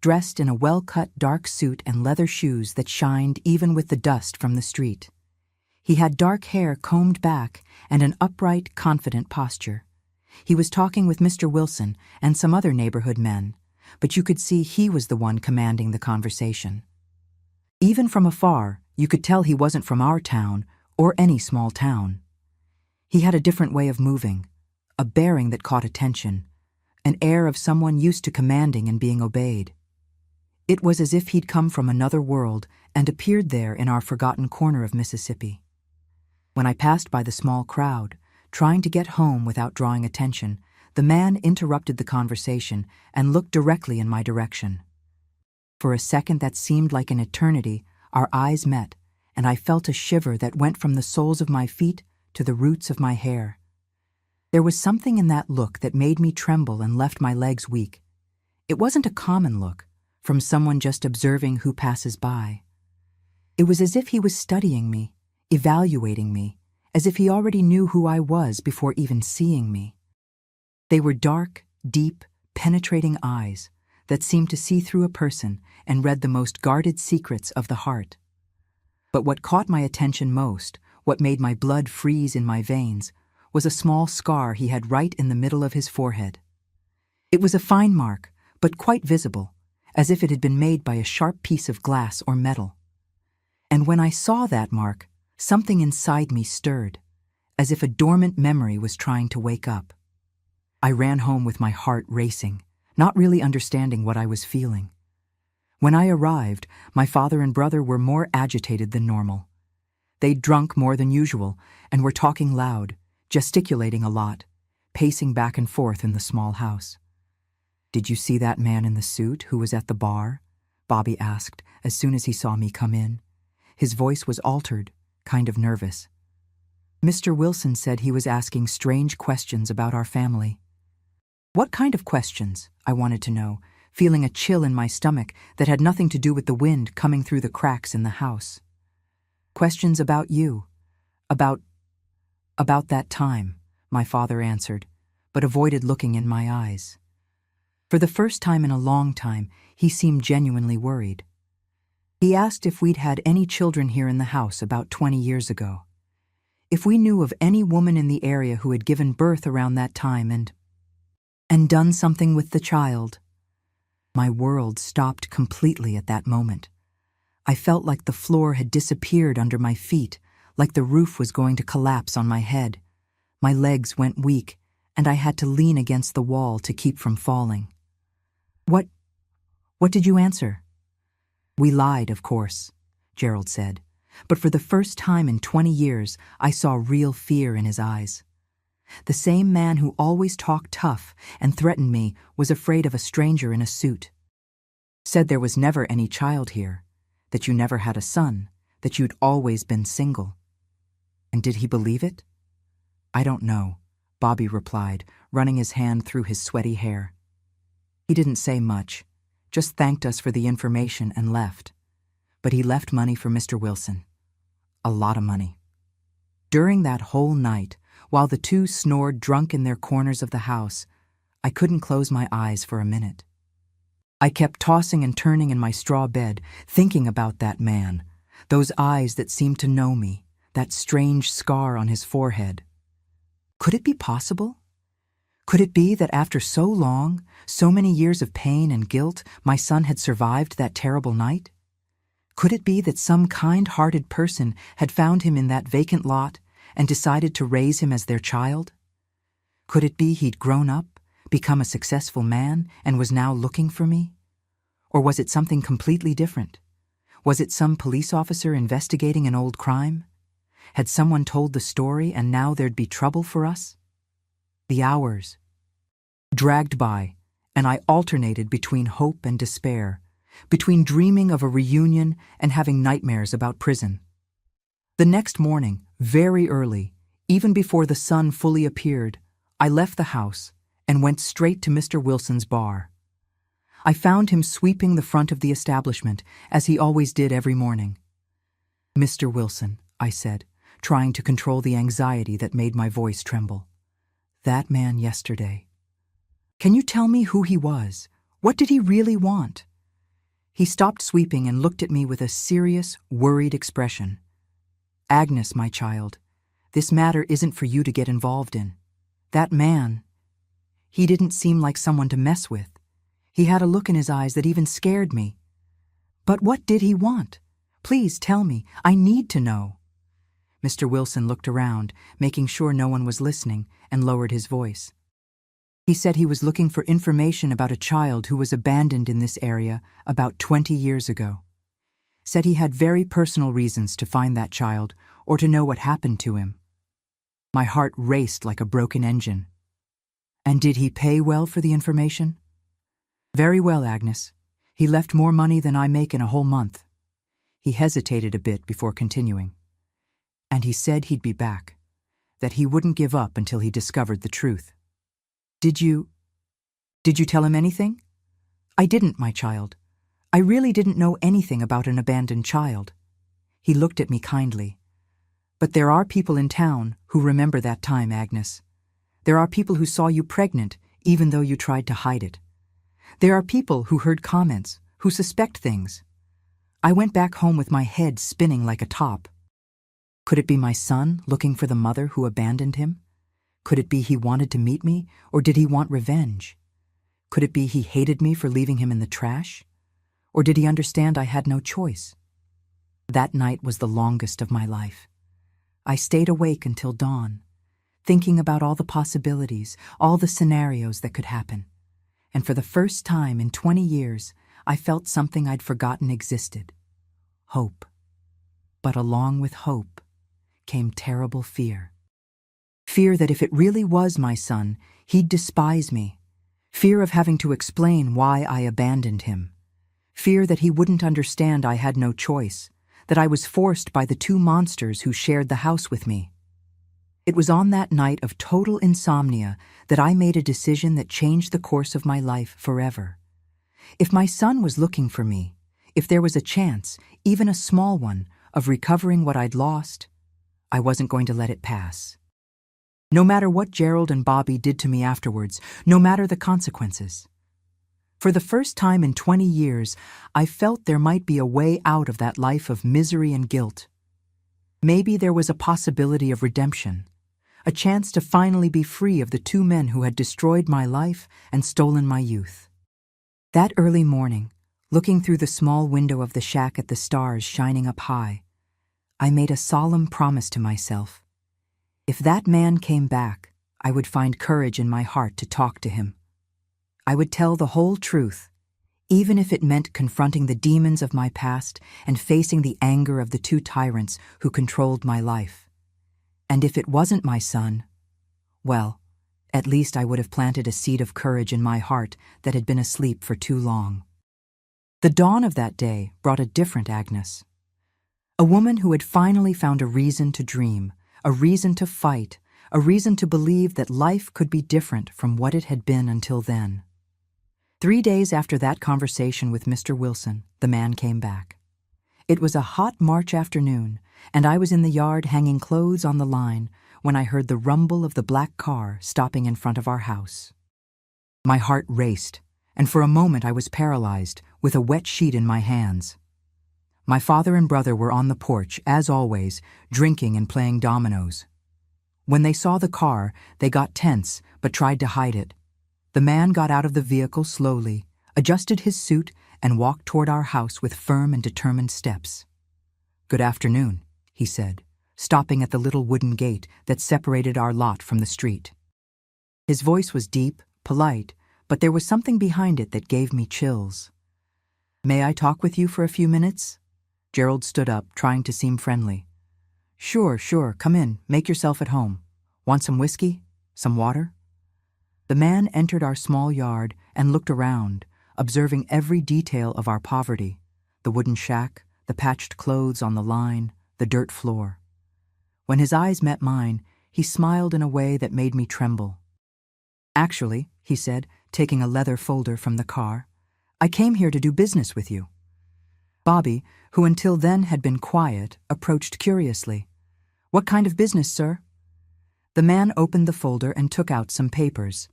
dressed in a well-cut dark suit and leather shoes that shined even with the dust from the street. He had dark hair combed back and an upright, confident posture. He was talking with Mr. Wilson and some other neighborhood men, but you could see he was the one commanding the conversation. Even from afar, you could tell he wasn't from our town or any small town. He had a different way of moving, a bearing that caught attention, an air of someone used to commanding and being obeyed. It was as if he'd come from another world and appeared there in our forgotten corner of Mississippi. When I passed by the small crowd, trying to get home without drawing attention, the man interrupted the conversation and looked directly in my direction. For a second that seemed like an eternity, our eyes met, and I felt a shiver that went from the soles of my feet to the roots of my hair. There was something in that look that made me tremble and left my legs weak. It wasn't a common look, from someone just observing who passes by. It was as if he was studying me, evaluating me, as if he already knew who I was before even seeing me. They were dark, deep, penetrating eyes that seemed to see through a person and read the most guarded secrets of the heart. But what caught my attention most, what made my blood freeze in my veins, was a small scar he had right in the middle of his forehead. It was a fine mark, but quite visible, as if it had been made by a sharp piece of glass or metal. And when I saw that mark, something inside me stirred, as if a dormant memory was trying to wake up. I ran home with my heart racing, not really understanding what I was feeling. When I arrived, my father and brother were more agitated than normal. They'd drunk more than usual and were talking loud, gesticulating a lot, pacing back and forth in the small house. "Did you see that man in the suit who was at the bar?" Bobby asked as soon as he saw me come in. His voice was altered, kind of nervous. Mr. Wilson said he was asking strange questions about our family. What kind of questions? I wanted to know, feeling a chill in my stomach that had nothing to do with the wind coming through the cracks in the house. Questions about you. About that time, my father answered, but avoided looking in my eyes. For the first time in a long time, he seemed genuinely worried. He asked if we'd had any children here in the house about 20 years ago. If we knew of any woman in the area who had given birth around that time and done something with the child. My world stopped completely at that moment. I felt like the floor had disappeared under my feet, like the roof was going to collapse on my head. My legs went weak, and I had to lean against the wall to keep from falling. What did you answer?" "We lied, of course," Gerald said, but for the first time in 20 years, I saw real fear in his eyes. The same man who always talked tough and threatened me was afraid of a stranger in a suit. Said there was never any child here, that you never had a son, that you'd always been single. And did he believe it? "I don't know," Bobby replied, running his hand through his sweaty hair. He didn't say much, just thanked us for the information and left. But he left money for Mr. Wilson. A lot of money. During that whole night, while the two snored drunk in their corners of the house, I couldn't close my eyes for a minute. I kept tossing and turning in my straw bed, thinking about that man, those eyes that seemed to know me, that strange scar on his forehead. Could it be possible? Could it be that after so long, so many years of pain and guilt, my son had survived that terrible night? Could it be that some kind-hearted person had found him in that vacant lot and decided to raise him as their child? Could it be he'd grown up, become a successful man, and was now looking for me? Or was it something completely different? Was it some police officer investigating an old crime? Had someone told the story and now there'd be trouble for us? The hours dragged by, and I alternated between hope and despair, between dreaming of a reunion and having nightmares about prison. The next morning, very early, even before the sun fully appeared, I left the house and went straight to Mr. Wilson's bar. I found him sweeping the front of the establishment, as he always did every morning. "Mr. Wilson," I said, trying to control the anxiety that made my voice tremble. "That man yesterday. Can you tell me who he was? What did he really want?" He stopped sweeping and looked at me with a serious, worried expression. "Agnes, my child, this matter isn't for you to get involved in. That man, he didn't seem like someone to mess with. He had a look in his eyes that even scared me. But what did he want? Please tell me. I need to know." Mr. Wilson looked around, making sure no one was listening, and lowered his voice. He said he was looking for information about a child who was abandoned in this area about 20 years ago. Said he had very personal reasons to find that child or to know what happened to him. My heart raced like a broken engine. "And did he pay well for the information?" "Very well, Agnes. He left more money than I make in a whole month." He hesitated a bit before continuing. "And he said he'd be back, that he wouldn't give up until he discovered the truth." Did you tell him anything?" "I didn't, my child. I really didn't know anything about an abandoned child." He looked at me kindly. "But there are people in town who remember that time, Agnes. There are people who saw you pregnant even though you tried to hide it. There are people who heard comments, who suspect things. I went back home with my head spinning like a top. Could it be my son looking for the mother who abandoned him? Could it be he wanted to meet me, or did he want revenge? Could it be he hated me for leaving him in the trash? Or did he understand I had no choice? That night was the longest of my life. I stayed awake until dawn, thinking about all the possibilities, all the scenarios that could happen. And for the first time in 20 years, I felt something I'd forgotten existed. Hope. But along with hope came terrible fear. Fear that if it really was my son, he'd despise me. Fear of having to explain why I abandoned him. Fear that he wouldn't understand I had no choice, that I was forced by the two monsters who shared the house with me. It was on that night of total insomnia that I made a decision that changed the course of my life forever. If my son was looking for me, if there was a chance, even a small one, of recovering what I'd lost, I wasn't going to let it pass. No matter what Gerald and Bobby did to me afterwards, no matter the consequences. For the first time in 20 years, I felt there might be a way out of that life of misery and guilt. Maybe there was a possibility of redemption, a chance to finally be free of the two men who had destroyed my life and stolen my youth. That early morning, looking through the small window of the shack at the stars shining up high, I made a solemn promise to myself. If that man came back, I would find courage in my heart to talk to him. I would tell the whole truth, even if it meant confronting the demons of my past and facing the anger of the two tyrants who controlled my life. And if it wasn't my son, well, at least I would have planted a seed of courage in my heart that had been asleep for too long. The dawn of that day brought a different Agnes. A woman who had finally found a reason to dream, a reason to fight, a reason to believe that life could be different from what it had been until then. 3 days after that conversation with Mr. Wilson, the man came back. It was a hot March afternoon, and I was in the yard hanging clothes on the line when I heard the rumble of the black car stopping in front of our house. My heart raced, and for a moment I was paralyzed, with a wet sheet in my hands. My father and brother were on the porch, as always, drinking and playing dominoes. When they saw the car, they got tense, but tried to hide it. The man got out of the vehicle slowly, adjusted his suit, and walked toward our house with firm and determined steps. "Good afternoon," he said, stopping at the little wooden gate that separated our lot from the street. His voice was deep, polite, but there was something behind it that gave me chills. "May I talk with you for a few minutes?" Gerald stood up, trying to seem friendly. Sure, come in, make yourself at home. Want some whiskey? Some water? The man entered our small yard and looked around, observing every detail of our poverty: the wooden shack, the patched clothes on the line, the dirt floor. When his eyes met mine, he smiled in a way that made me tremble. Actually, he said, taking a leather folder from the car, I came here to do business with you. Bobby, who until then had been quiet, approached curiously. What kind of business, sir? The man opened the folder and took out some papers.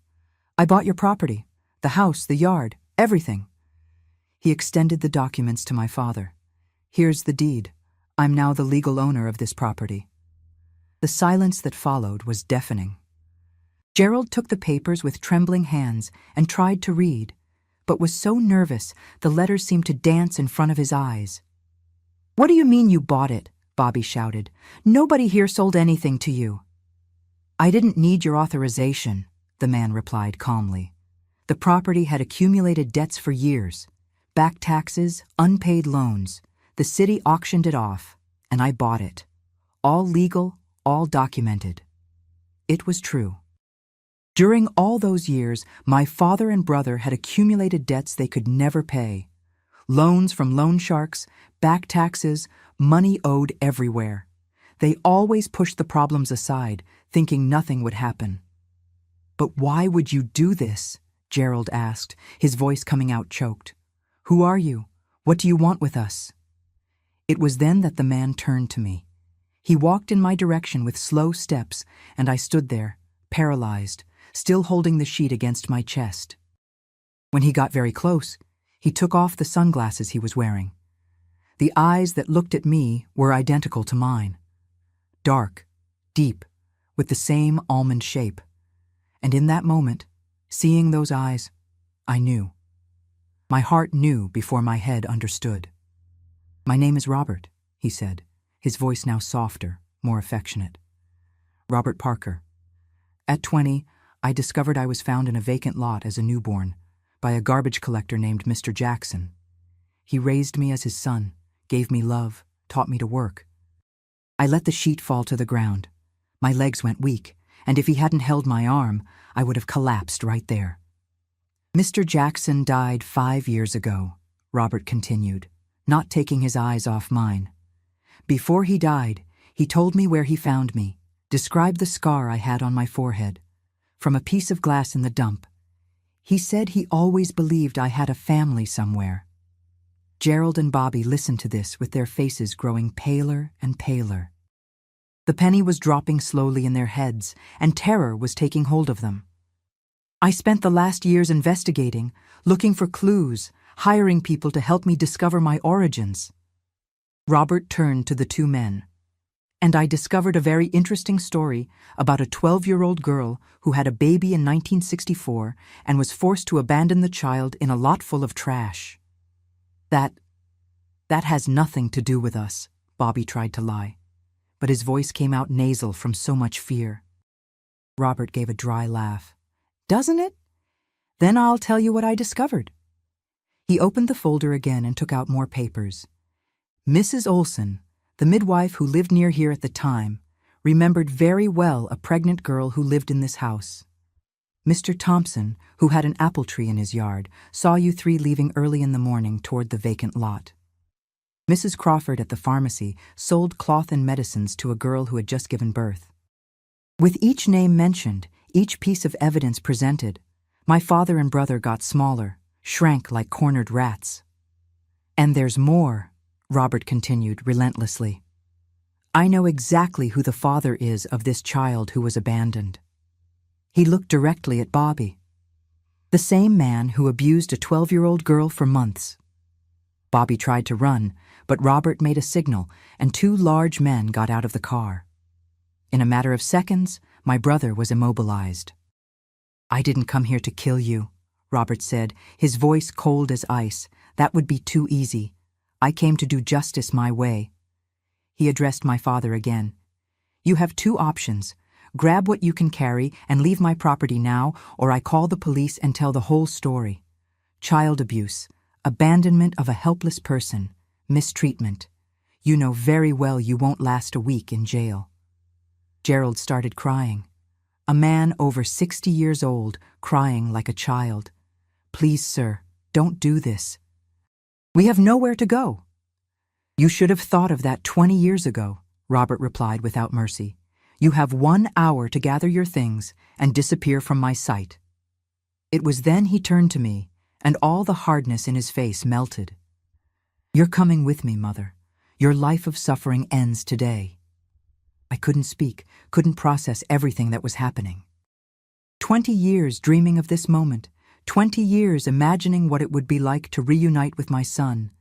I bought your property, the house, the yard, everything. He extended the documents to my father. Here's the deed. I'm now the legal owner of this property. The silence that followed was deafening. Gerald took the papers with trembling hands and tried to read, but was so nervous the letters seemed to dance in front of his eyes. What do you mean you bought it? Bobby shouted. Nobody here sold anything to you. I didn't need your authorization, the man replied calmly. The property had accumulated debts for years. Back taxes, unpaid loans. The city auctioned it off, and I bought it. All legal, all documented. It was true. During all those years, my father and brother had accumulated debts they could never pay. Loans from loan sharks, back taxes, money owed everywhere. They always pushed the problems aside, thinking nothing would happen. But why would you do this? Gerald asked, his voice coming out choked. Who are you? What do you want with us? It was then that the man turned to me. He walked in my direction with slow steps, and I stood there, paralyzed, still holding the sheet against my chest. When he got very close, he took off the sunglasses he was wearing. The eyes that looked at me were identical to mine. Dark, deep, with the same almond shape. And in that moment, seeing those eyes, I knew. My heart knew before my head understood. My name is Robert, he said, his voice now softer, more affectionate. Robert Parker. At 20, I discovered I was found in a vacant lot as a newborn by a garbage collector named Mr. Jackson. He raised me as his son, gave me love, taught me to work. I let the sheet fall to the ground. My legs went weak, and if he hadn't held my arm, I would have collapsed right there. Mr. Jackson died 5 years ago, Robert continued, not taking his eyes off mine. Before he died, he told me where he found me, described the scar I had on my forehead, from a piece of glass in the dump. He said he always believed I had a family somewhere. Gerald and Bobby listened to this with their faces growing paler and paler. The penny was dropping slowly in their heads, and terror was taking hold of them. I spent the last years investigating, looking for clues, hiring people to help me discover my origins. Robert turned to the two men. And I discovered a very interesting story about a 12-year-old girl who had a baby in 1964 and was forced to abandon the child in a lot full of trash. That has nothing to do with us, Bobby tried to lie, but his voice came out nasal from so much fear. Robert gave a dry laugh. Doesn't it? Then I'll tell you what I discovered. He opened the folder again and took out more papers. Mrs. Olson, the midwife who lived near here at the time, remembered very well a pregnant girl who lived in this house. Mr. Thompson, who had an apple tree in his yard, saw you three leaving early in the morning toward the vacant lot. Mrs. Crawford at the pharmacy sold cloth and medicines to a girl who had just given birth. With each name mentioned, each piece of evidence presented, my father and brother got smaller, shrank like cornered rats. And there's more, Robert continued relentlessly. I know exactly who the father is of this child who was abandoned. He looked directly at Bobby. The same man who abused a 12-year-old girl for months. Bobby tried to run, but Robert made a signal, and two large men got out of the car. In a matter of seconds, my brother was immobilized. I didn't come here to kill you, Robert said, his voice cold as ice. That would be too easy. I came to do justice my way. He addressed my father again. You have two options. Grab what you can carry and leave my property now, or I call the police and tell the whole story. Child abuse, abandonment of a helpless person, mistreatment. You know very well you won't last a week in jail." Gerald started crying. A man over 60 years old, crying like a child. "Please, sir, don't do this. We have nowhere to go." "You should have thought of that 20 years ago," Robert replied without mercy. "You have 1 hour to gather your things and disappear from my sight." It was then he turned to me, and all the hardness in his face melted. "You're coming with me, Mother. Your life of suffering ends today." I couldn't speak, couldn't process everything that was happening. 20 years dreaming of this moment, 20 years imagining what it would be like to reunite with my son,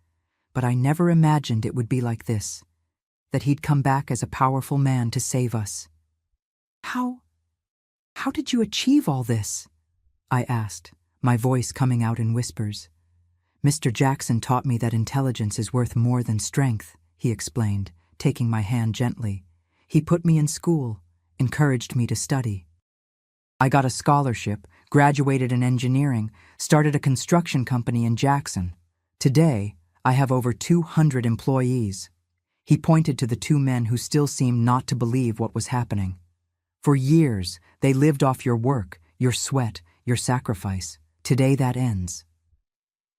but I never imagined it would be like this, that he'd come back as a powerful man to save us. How did you achieve all this?" I asked, my voice coming out in whispers. "Mr. Jackson taught me that intelligence is worth more than strength," he explained, taking my hand gently. "He put me in school, encouraged me to study. I got a scholarship, graduated in engineering, started a construction company in Jackson. Today, I have over 200 employees." He pointed to the 2 men who still seemed not to believe what was happening. "For years, they lived off your work, your sweat, your sacrifice. Today that ends."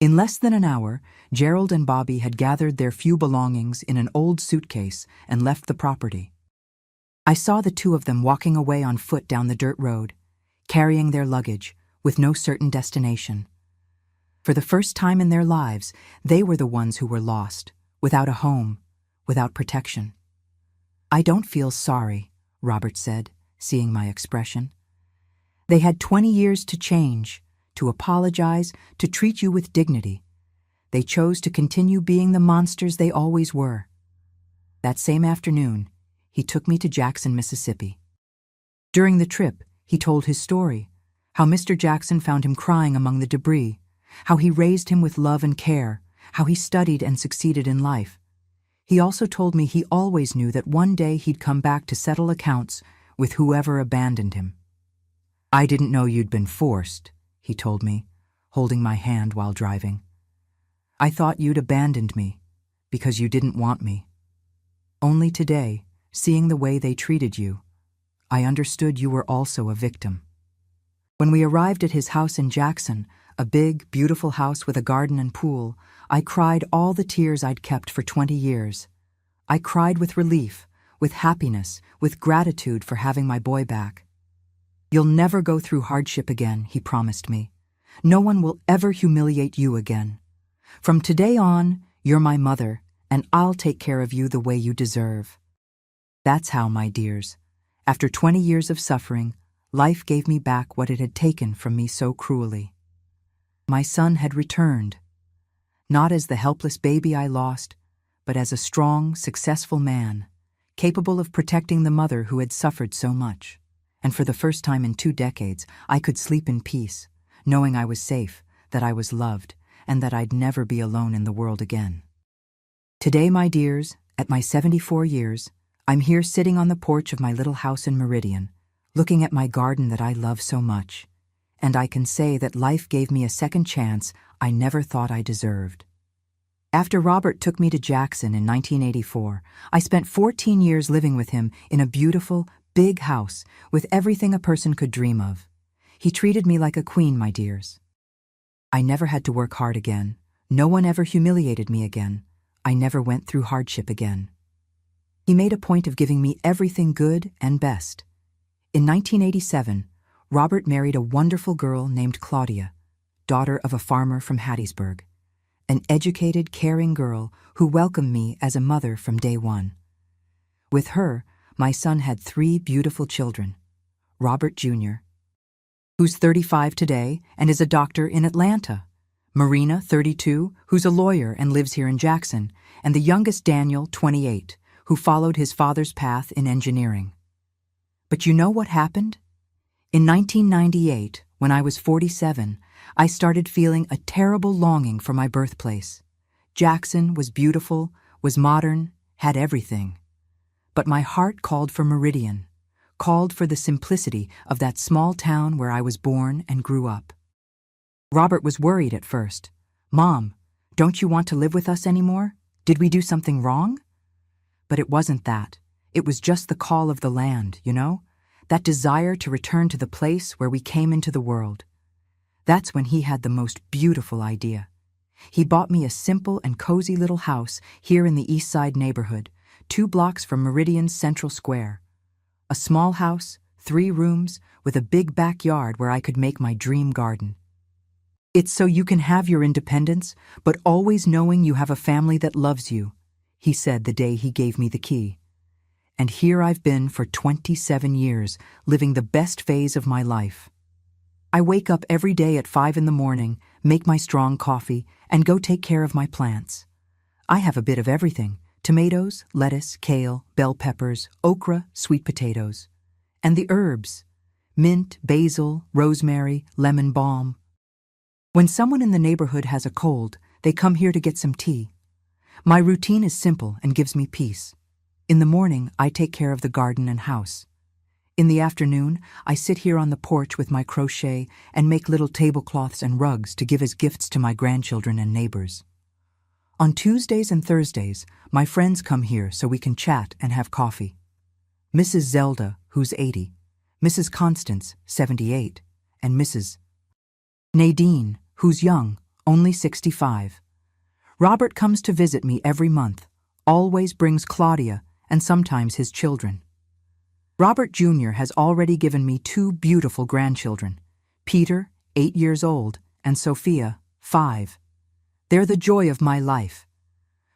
In less than an hour, Gerald and Bobby had gathered their few belongings in an old suitcase and left the property. I saw the 2 of them walking away on foot down the dirt road, carrying their luggage, with no certain destination. For the first time in their lives, they were the ones who were lost, without a home, without protection. "I don't feel sorry," Robert said, seeing my expression. "They had 20 years to change, to apologize, to treat you with dignity. They chose to continue being the monsters they always were." That same afternoon, he took me to Jackson, Mississippi. During the trip, he told his story, how Mr. Jackson found him crying among the debris, how he raised him with love and care, how he studied and succeeded in life. He also told me he always knew that one day he'd come back to settle accounts with whoever abandoned him. "I didn't know you'd been forced," he told me, holding my hand while driving. "I thought you'd abandoned me because you didn't want me. Only today, seeing the way they treated you, I understood you were also a victim." When we arrived at his house in Jackson, a big, beautiful house with a garden and pool, I cried all the tears I'd kept for 20 years. I cried with relief, with happiness, with gratitude for having my boy back. "You'll never go through hardship again," he promised me. "No one will ever humiliate you again. From today on, you're my mother, and I'll take care of you the way you deserve." That's how, my dears, after 20 years of suffering, life gave me back what it had taken from me so cruelly. My son had returned, not as the helpless baby I lost, but as a strong, successful man, capable of protecting the mother who had suffered so much. And for the first time in 2 decades, I could sleep in peace, knowing I was safe, that I was loved, and that I'd never be alone in the world again. Today, my dears, at my 74 years, I'm here sitting on the porch of my little house in Meridian, looking at my garden that I love so much, and I can say that life gave me a second chance I never thought I deserved. After Robert took me to Jackson in 1984, I spent 14 years living with him in a beautiful, big house with everything a person could dream of. He treated me like a queen, my dears. I never had to work hard again. No one ever humiliated me again. I never went through hardship again. He made a point of giving me everything good and best. In 1987, Robert married a wonderful girl named Claudia, daughter of a farmer from Hattiesburg, an educated, caring girl who welcomed me as a mother from day one. With her, my son had 3 beautiful children: Robert Jr., who's 35 today and is a doctor in Atlanta; Marina, 32, who's a lawyer and lives here in Jackson; and the youngest Daniel, 28, who followed his father's path in engineering. But you know what happened? In 1998, when I was 47, I started feeling a terrible longing for my birthplace. Jackson was beautiful, was modern, had everything. But my heart called for Meridian, called for the simplicity of that small town where I was born and grew up. Robert was worried at first. "Mom, don't you want to live with us anymore? Did we do something wrong?" But it wasn't that. It was just the call of the land, you know? That desire to return to the place where we came into the world. That's when he had the most beautiful idea. He bought me a simple and cozy little house here in the East Side neighborhood, 2 blocks from Meridian's Central Square. A small house, 3 rooms, with a big backyard where I could make my dream garden. It's so you can have your independence, but always knowing you have a family that loves you, he said the day he gave me the key. And here I've been for 27 years, living the best phase of my life. I wake up every day at 5 in the morning, make my strong coffee, and go take care of my plants. I have a bit of everything: tomatoes, lettuce, kale, bell peppers, okra, sweet potatoes. And the herbs: mint, basil, rosemary, lemon balm. When someone in the neighborhood has a cold, they come here to get some tea. My routine is simple and gives me peace. In the morning, I take care of the garden and house. In the afternoon, I sit here on the porch with my crochet and make little tablecloths and rugs to give as gifts to my grandchildren and neighbors. On Tuesdays and Thursdays, my friends come here so we can chat and have coffee. Mrs. Zelda, who's 80, Mrs. Constance, 78, and Mrs. Nadine, who's young, only 65. Robert comes to visit me every month, always brings Claudia and sometimes his children. Robert Jr. has already given me 2 beautiful grandchildren, Peter, 8 years old, and Sophia, 5. They're the joy of my life.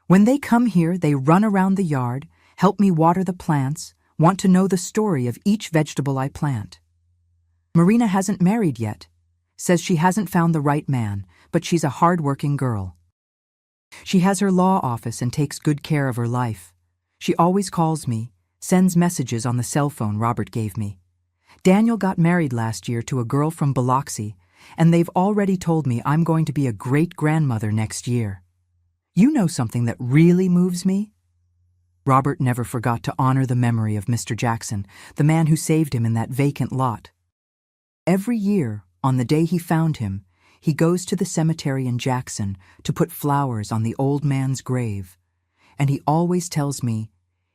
When they come here, they run around the yard, help me water the plants, want to know the story of each vegetable I plant. Marina hasn't married yet. Says she hasn't found the right man, but she's a hard-working girl. She has her law office and takes good care of her life. She always calls me, sends messages on the cell phone Robert gave me. Daniel got married last year to a girl from Biloxi, and they've already told me I'm going to be a great-grandmother next year. You know something that really moves me? Robert never forgot to honor the memory of Mr. Jackson, the man who saved him in that vacant lot. Every year, on the day he found him, he goes to the cemetery in Jackson to put flowers on the old man's grave. And he always tells me,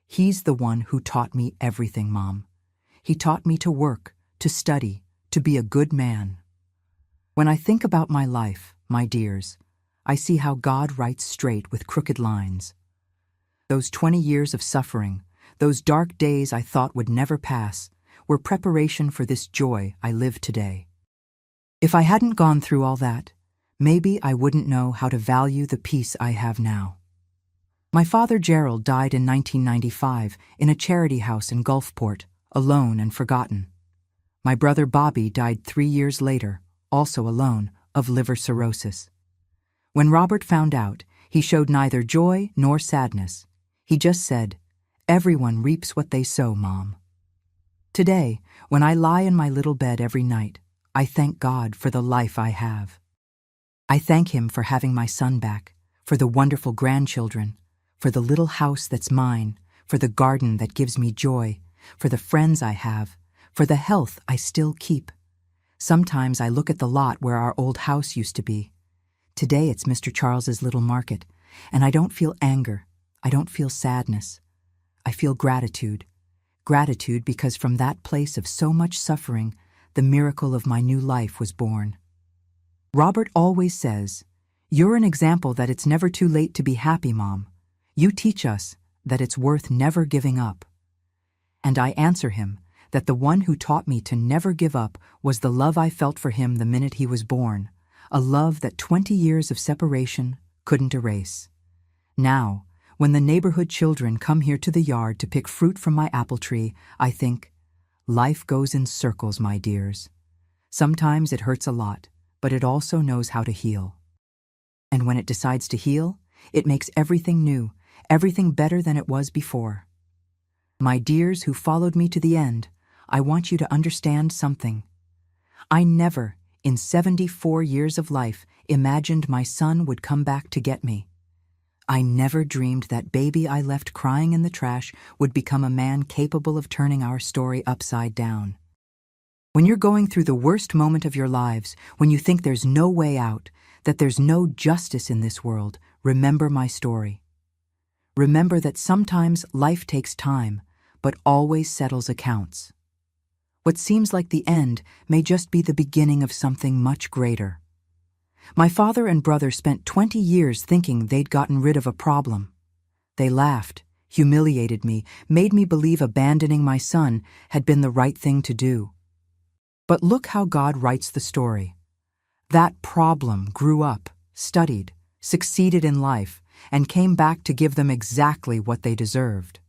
he's the one who taught me everything, Mom. He taught me to work, to study, to be a good man. When I think about my life, my dears, I see how God writes straight with crooked lines. Those 20 years of suffering, those dark days I thought would never pass, were preparation for this joy I live today. If I hadn't gone through all that, maybe I wouldn't know how to value the peace I have now. My father Gerald died in 1995 in a charity house in Gulfport, alone and forgotten. My brother Bobby died 3 years later, also alone, of liver cirrhosis. When Robert found out, he showed neither joy nor sadness. He just said, "Everyone reaps what they sow, Mom." Today, when I lie in my little bed every night, I thank God for the life I have. I thank Him for having my son back, for the wonderful grandchildren, for the little house that's mine, for the garden that gives me joy, for the friends I have, for the health I still keep. Sometimes I look at the lot where our old house used to be. Today it's Mr. Charles's little market, and I don't feel anger, I don't feel sadness. I feel gratitude. Gratitude because from that place of so much suffering, the miracle of my new life was born. Robert always says, "You're an example that it's never too late to be happy, Mom. You teach us that it's worth never giving up." And I answer him that the one who taught me to never give up was the love I felt for him the minute he was born, a love that 20 years of separation couldn't erase. Now, when the neighborhood children come here to the yard to pick fruit from my apple tree, I think, life goes in circles, my dears. Sometimes it hurts a lot, but it also knows how to heal. And when it decides to heal, it makes everything new, everything better than it was before. My dears who followed me to the end, I want you to understand something. I never, in 74 years of life, imagined my son would come back to get me. I never dreamed that baby I left crying in the trash would become a man capable of turning our story upside down. When you're going through the worst moment of your lives, when you think there's no way out, that there's no justice in this world, remember my story. Remember that sometimes life takes time, but always settles accounts. What seems like the end may just be the beginning of something much greater. My father and brother spent 20 years thinking they'd gotten rid of a problem. They laughed, humiliated me, made me believe abandoning my son had been the right thing to do. But look how God writes the story. That problem grew up, studied, succeeded in life, and came back to give them exactly what they deserved.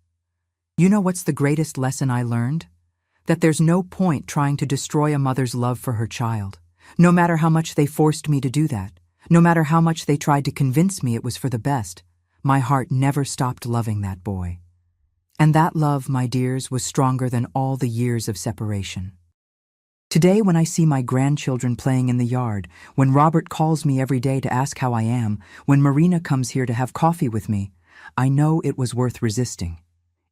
You know what's the greatest lesson I learned? That there's no point trying to destroy a mother's love for her child. No matter how much they forced me to do that, no matter how much they tried to convince me it was for the best, my heart never stopped loving that boy. And that love, my dears, was stronger than all the years of separation. Today, when I see my grandchildren playing in the yard, when Robert calls me every day to ask how I am, when Marina comes here to have coffee with me, I know it was worth resisting.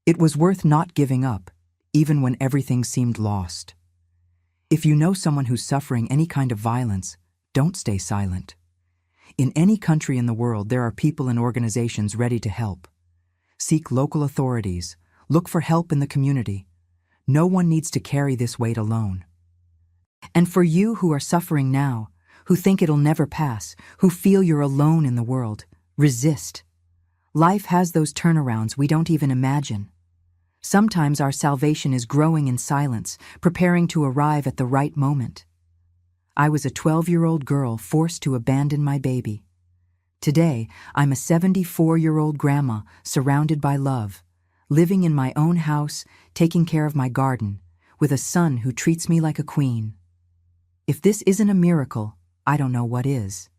It was worth not giving up, even when everything seemed lost. If you know someone who's suffering any kind of violence, don't stay silent. In any country in the world, there are people and organizations ready to help. Seek local authorities. Look for help in the community. No one needs to carry this weight alone. And for you who are suffering now, who think it'll never pass, who feel you're alone in the world, resist. Life has those turnarounds we don't even imagine. Sometimes our salvation is growing in silence, preparing to arrive at the right moment. I was a 12-year-old girl forced to abandon my baby. Today, I'm a 74-year-old grandma surrounded by love, living in my own house, taking care of my garden, with a son who treats me like a queen. If this isn't a miracle, I don't know what is.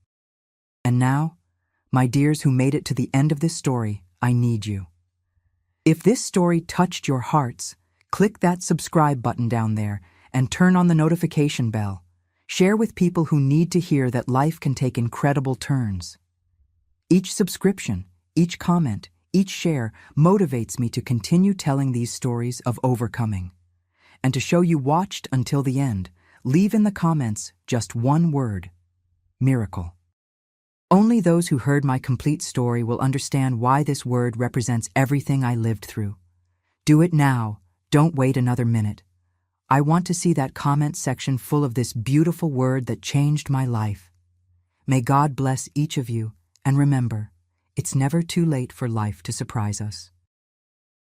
And now, my dears who made it to the end of this story, I need you. If this story touched your hearts, click that subscribe button down there and turn on the notification bell. Share with people who need to hear that life can take incredible turns. Each subscription, each comment, each share motivates me to continue telling these stories of overcoming. And to show you watched until the end, leave in the comments just one word: miracle. Only those who heard my complete story will understand why this word represents everything I lived through. Do it now. Don't wait another minute. I want to see that comment section full of this beautiful word that changed my life. May God bless each of you, and remember, it's never too late for life to surprise us.